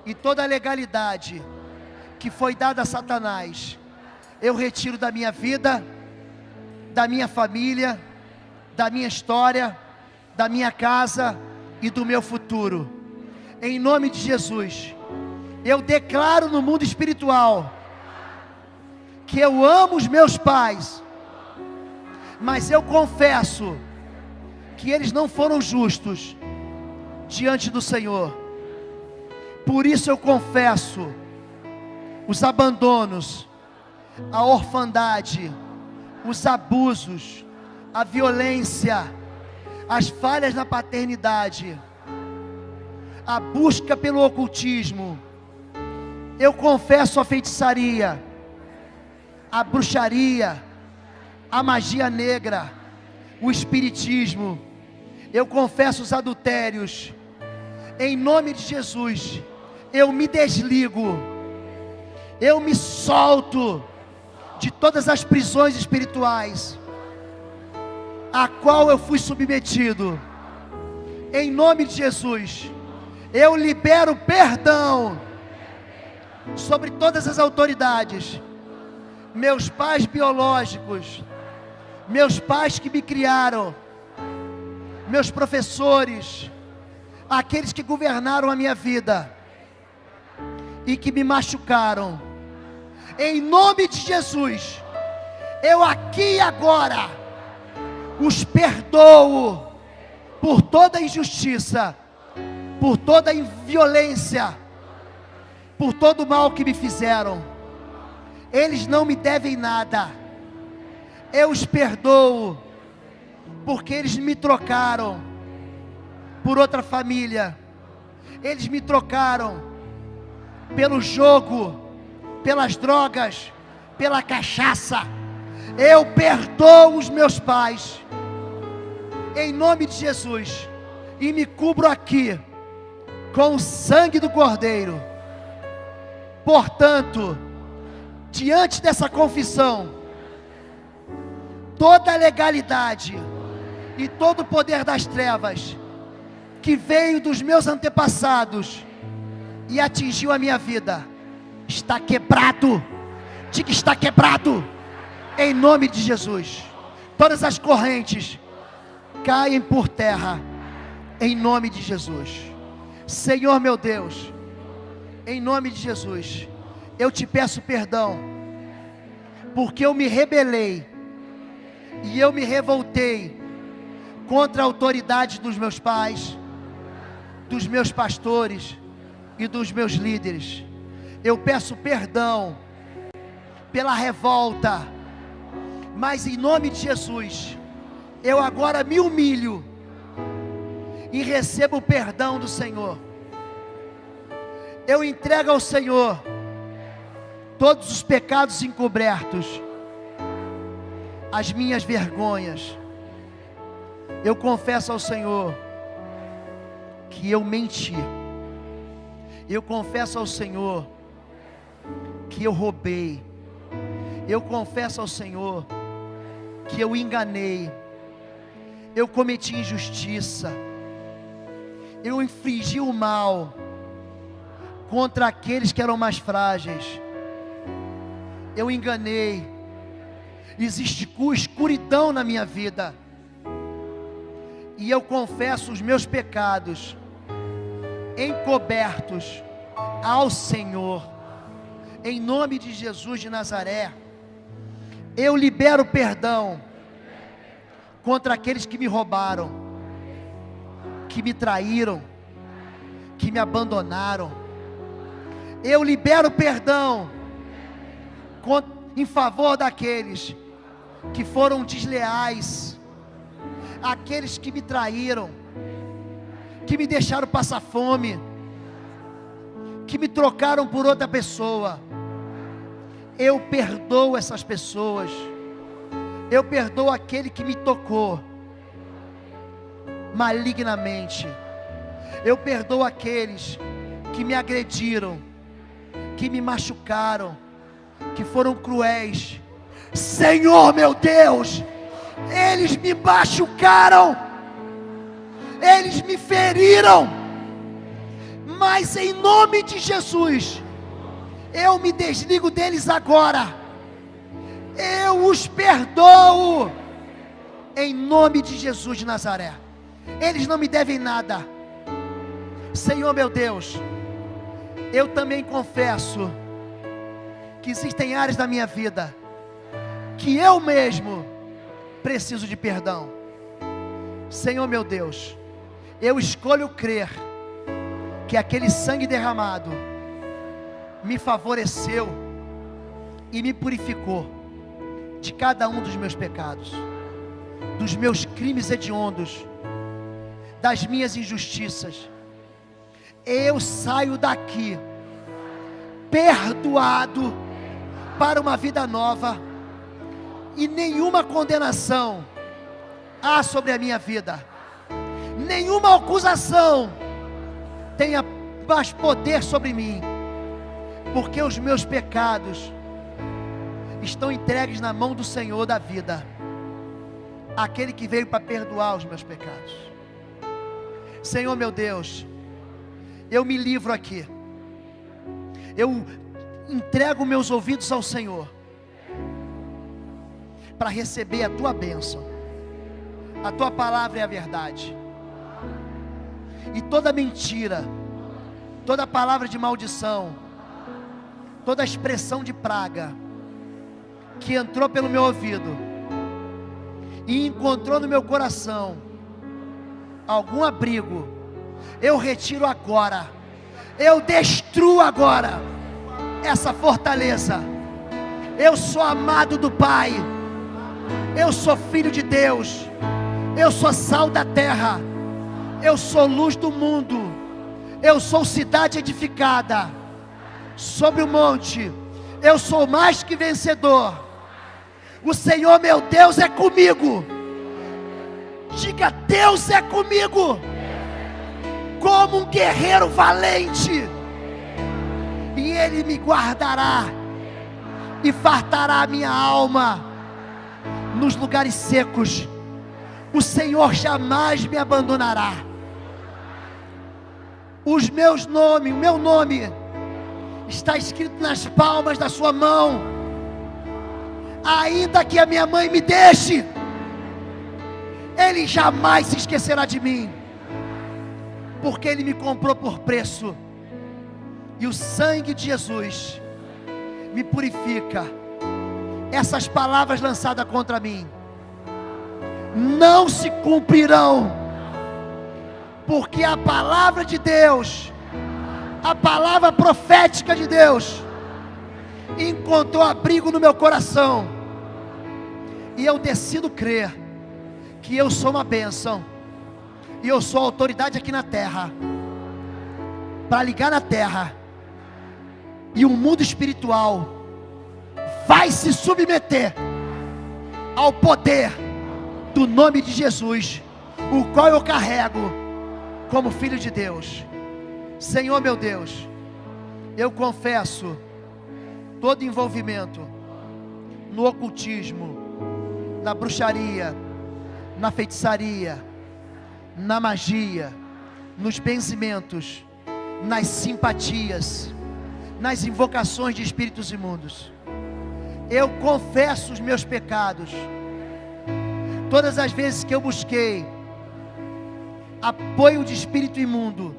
e toda a legalidade que foi dada a Satanás. Eu retiro da minha vida, da minha família, da minha história, da minha casa e do meu futuro. Em nome de Jesus, eu declaro no mundo espiritual que eu amo os meus pais, mas eu confesso que eles não foram justos diante do Senhor. Por isso eu confesso os abandonos, a orfandade, os abusos, a violência, as falhas na paternidade, a busca pelo ocultismo. Eu confesso a feitiçaria, a bruxaria, a magia negra, o espiritismo. Eu confesso os adultérios. Em nome de Jesus, eu me desligo, eu me solto de todas as prisões espirituais a qual eu fui submetido. Em nome de Jesus, eu libero perdão sobre todas as autoridades, meus pais biológicos, meus pais que me criaram, meus professores, aqueles que governaram a minha vida e que me machucaram. Em nome de Jesus, eu aqui e agora os perdoo por toda injustiça, por toda violência, por todo o mal que me fizeram. Eles não me devem nada. Eu os perdoo porque eles me trocaram por outra família. Eles me trocaram pelo jogo, pelas drogas, pela cachaça. Eu perdoo os meus pais em nome de Jesus e me cubro aqui com o sangue do Cordeiro. Portanto, diante dessa confissão, toda a legalidade e todo o poder das trevas que veio dos meus antepassados e atingiu a minha vida, está quebrado. Diga: está quebrado, em nome de Jesus. Todas as correntes caem por terra, em nome de Jesus. Senhor meu Deus, em nome de Jesus, eu te peço perdão, porque eu me rebelei e eu me revoltei contra a autoridade dos meus pais, dos meus pastores e dos meus líderes. Eu peço perdão pela revolta, mas em nome de Jesus, eu agora me humilho e recebo o perdão do Senhor. Eu entrego ao Senhor todos os pecados encobertos, as minhas vergonhas. Eu confesso ao Senhor que eu menti. Eu confesso ao Senhor que eu roubei. Eu confesso ao Senhor que eu enganei. Eu cometi injustiça. Eu infligi o mal contra aqueles que eram mais frágeis. Eu enganei. Existe escuridão na minha vida. E eu confesso os meus pecados encobertos ao Senhor. Em nome de Jesus de Nazaré, eu libero perdão contra aqueles que me roubaram, que me traíram, que me abandonaram. Eu libero perdão em favor daqueles que foram desleais, aqueles que me traíram, que me deixaram passar fome, que me trocaram por outra pessoa. Eu perdoo essas pessoas. Eu perdoo aquele que me tocou malignamente. Eu perdoo aqueles que me agrediram, que me machucaram, que foram cruéis. Senhor meu Deus, eles me machucaram, eles me feriram, mas em nome de Jesus, eu me desligo deles agora. Eu os perdoo, em nome de Jesus de Nazaré. Eles não me devem nada. Senhor meu Deus, eu também confesso que existem áreas da minha vida que eu mesmo preciso de perdão. Senhor meu Deus, eu escolho crer que aquele sangue derramado me favoreceu e me purificou de cada um dos meus pecados, dos meus crimes hediondos, das minhas injustiças. Eu saio daqui perdoado para uma vida nova, e nenhuma condenação há sobre a minha vida, nenhuma acusação tenha mais poder sobre mim, porque os meus pecados estão entregues na mão do Senhor da vida, aquele que veio para perdoar os meus pecados. Senhor meu Deus, eu me livro aqui, eu entrego meus ouvidos ao Senhor, para receber a Tua bênção. A Tua palavra é a verdade, e toda mentira, toda palavra de maldição, toda expressão de praga que entrou pelo meu ouvido e encontrou no meu coração algum abrigo, eu retiro agora, eu destruo agora essa fortaleza. Eu sou amado do Pai, eu sou filho de Deus, eu sou sal da terra, eu sou luz do mundo, eu sou cidade edificada sobre o monte, eu sou mais que vencedor. O Senhor meu Deus é comigo. Diga: Deus é comigo, como um guerreiro valente, e Ele me guardará e fartará a minha alma nos lugares secos. O Senhor jamais me abandonará. O meu nome está escrito nas palmas da sua mão. Ainda que a minha mãe me deixe, Ele jamais se esquecerá de mim, porque Ele me comprou por preço, e o sangue de Jesus me purifica. Essas palavras lançadas contra mim não se cumprirão, porque a palavra de Deus, a palavra profética de Deus, encontrou abrigo no meu coração, e eu decido crer que eu sou uma bênção, e eu sou autoridade aqui na terra, para ligar na terra, e o mundo espiritual vai se submeter ao poder do nome de Jesus, o qual eu carrego como filho de Deus. Senhor meu Deus, eu confesso todo envolvimento no ocultismo, na bruxaria, na feitiçaria, na magia, nos benzimentos, nas simpatias, nas invocações de espíritos imundos. Eu confesso os meus pecados. Todas as vezes que eu busquei apoio de espírito imundo,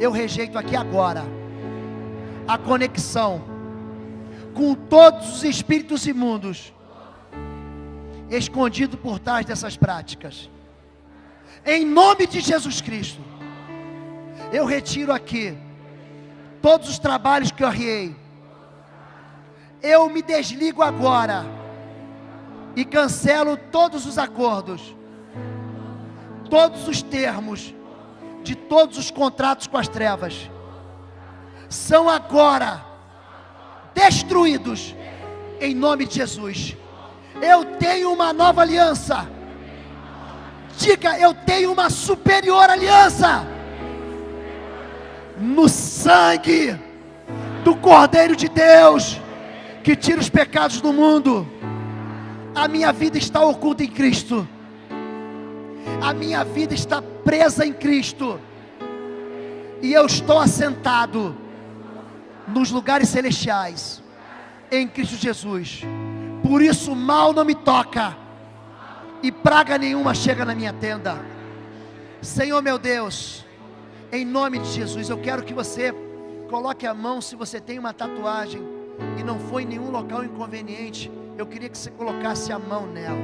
eu rejeito aqui agora a conexão com todos os espíritos imundos escondidos por trás dessas práticas. Em nome de Jesus Cristo, eu retiro aqui todos os trabalhos que eu arriei. Eu me desligo agora e cancelo todos os acordos, todos os termos de todos os contratos com as trevas. São agora destruídos em nome de Jesus. Eu tenho uma nova aliança. Diga, eu tenho uma superior aliança no sangue do Cordeiro de Deus, que tira os pecados do mundo. A minha vida está oculta em Cristo. A minha vida está presa em Cristo. E eu estou assentado nos lugares celestiais em Cristo Jesus. Por isso mal não me toca, e praga nenhuma chega na minha tenda. Senhor meu Deus, em nome de Jesus, eu quero que você coloque a mão, se você tem uma tatuagem e não foi em nenhum local inconveniente, eu queria que você colocasse a mão nela.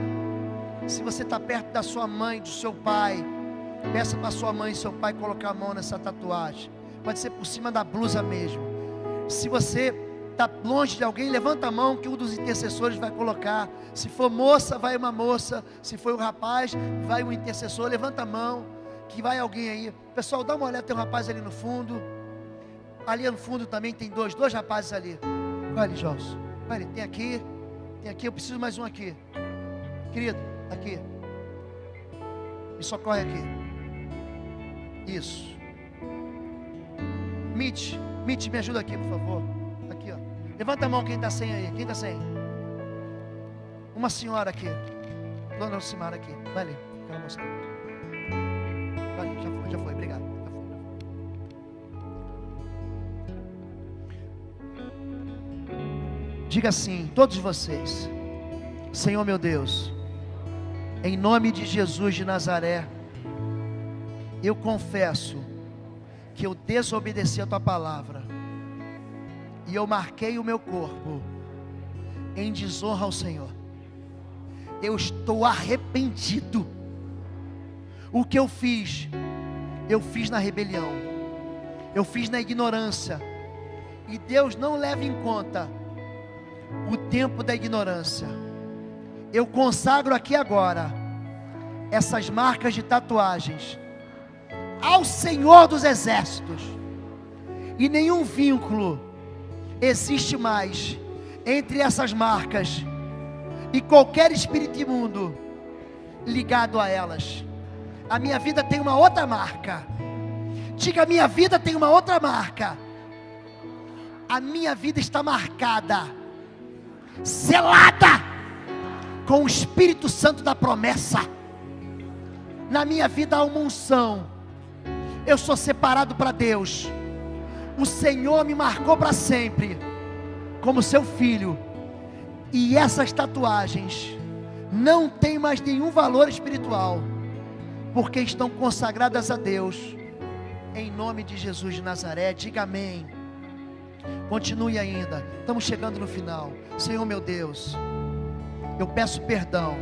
Se você está perto da sua mãe, do seu pai, peça para sua mãe e seu pai colocar a mão nessa tatuagem. Pode ser por cima da blusa mesmo. Se você está longe de alguém, levanta a mão que um dos intercessores vai colocar. Se for moça, vai uma moça. Se for um rapaz, vai um intercessor. Levanta a mão que vai alguém aí. Pessoal, dá uma olhada, tem um rapaz ali no fundo. Ali no fundo também tem dois rapazes ali. Vai ali, Joelson. Vai ali, tem aqui, eu preciso mais um aqui. Querido, aqui. Me socorre aqui. Isso. Mitch, me ajuda aqui, por favor. Aqui, ó. Levanta a mão quem está sem aí. Quem está sem? Uma senhora aqui. Dona Alcimara aqui. Vai ali. Aquela moça. Vai, já foi. Obrigado. Diga assim, todos vocês: Senhor meu Deus, em nome de Jesus de Nazaré, eu confesso que eu desobedeci a tua palavra, e eu marquei o meu corpo em desonra ao Senhor. Eu estou arrependido. O que eu fiz na rebelião, eu fiz na ignorância, e Deus não leva em conta o tempo da ignorância. Eu consagro aqui agora essas marcas de tatuagens ao Senhor dos Exércitos, e nenhum vínculo existe mais entre essas marcas e qualquer espírito imundo ligado a elas. A minha vida tem uma outra marca. Diga, a minha vida tem uma outra marca. A minha vida está marcada, selada com o Espírito Santo da promessa. Na minha vida há uma unção. Eu sou separado para Deus. O Senhor me marcou para sempre como seu filho. E essas tatuagens não têm mais nenhum valor espiritual, porque estão consagradas a Deus. Em nome de Jesus de Nazaré, diga amém. Continue ainda, estamos chegando no final. Senhor meu Deus, eu peço perdão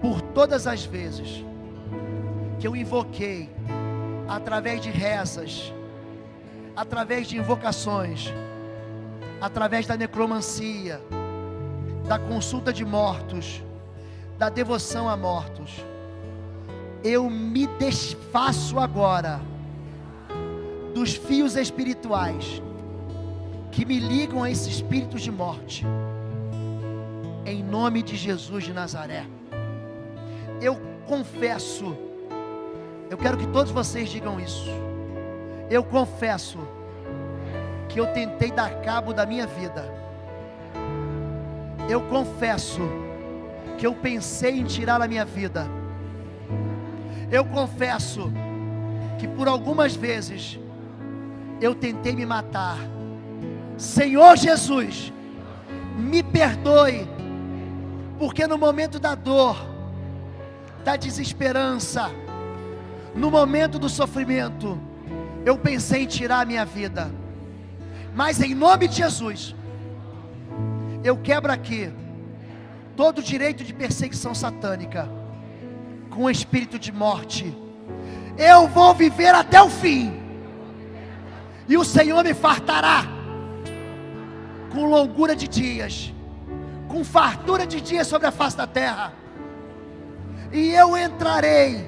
por todas as vezes que eu invoquei, através de rezas, através de invocações, através da necromancia, da consulta de mortos, da devoção a mortos. Eu me desfaço agora dos fios espirituais que me ligam a esses espíritos de morte, em nome de Jesus de Nazaré. Eu confesso, eu quero que todos vocês digam isso. Eu confesso que eu tentei dar cabo da minha vida. Eu confesso que eu pensei em tirar a minha vida. Eu confesso que por algumas vezes eu tentei me matar. Senhor Jesus, me perdoe, porque no momento da dor, da desesperança, no momento do sofrimento, eu pensei em tirar a minha vida. Mas em nome de Jesus, eu quebro aqui todo o direito de perseguição satânica com o espírito de morte. Eu vou viver até o fim, e o Senhor me fartará com longura de dias, com fartura de dias sobre a face da terra, e eu entrarei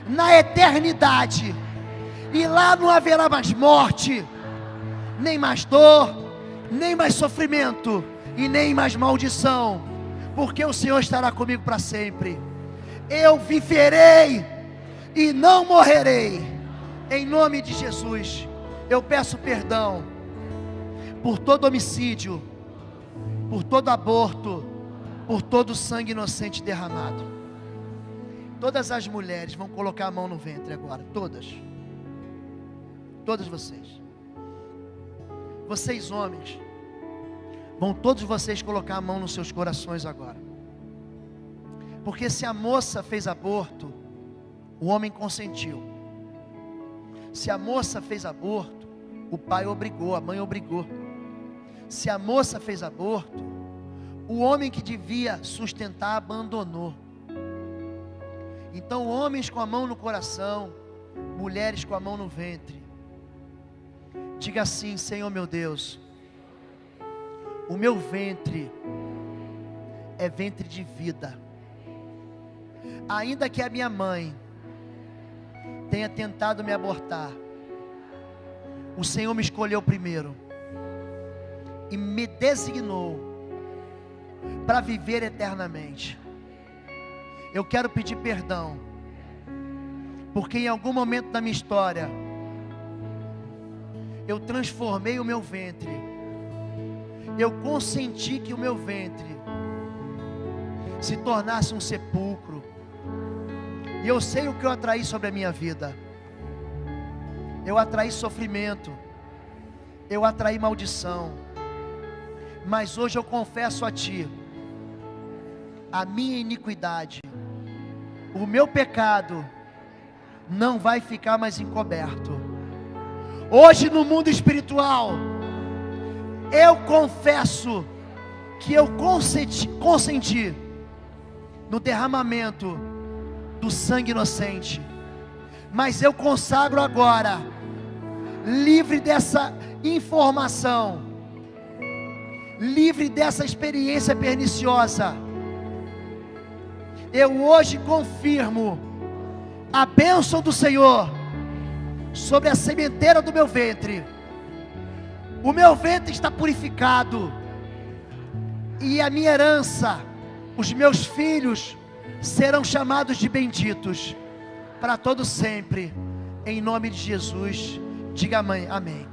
na eternidade, e lá não haverá mais morte, nem mais dor, nem mais sofrimento, e nem mais maldição, porque o Senhor estará comigo para sempre. Eu viverei e não morrerei, em nome de Jesus. Eu peço perdão por todo homicídio, por todo aborto, por todo sangue inocente derramado. Todas as mulheres vão colocar a mão no ventre agora, todas vocês. Vocês homens, vão todos vocês colocar a mão nos seus corações agora. Porque se a moça fez aborto, o homem consentiu. Se a moça fez aborto, o pai obrigou, a mãe obrigou. Se a moça fez aborto, o homem que devia sustentar abandonou. Então, homens com a mão no coração, mulheres com a mão no ventre, diga assim: Senhor meu Deus, o meu ventre é ventre de vida. Ainda que a minha mãe tenha tentado me abortar, o Senhor me escolheu primeiro e me designou para viver eternamente. Eu quero pedir perdão, porque em algum momento da minha história eu transformei o meu ventre, eu consenti que o meu ventre se tornasse um sepulcro. E eu sei o que eu atraí sobre a minha vida. Eu atraí sofrimento, eu atraí maldição. Mas hoje eu confesso a Ti a minha iniquidade, o meu pecado não vai ficar mais encoberto. Hoje no mundo espiritual, eu confesso que eu consenti no derramamento do sangue inocente, mas eu consagro agora, livre dessa informação, livre dessa experiência perniciosa, eu hoje confirmo a bênção do Senhor sobre a sementeira do meu ventre. O meu ventre está purificado, e a minha herança, os meus filhos serão chamados de benditos para todo sempre, em nome de Jesus. Diga amém.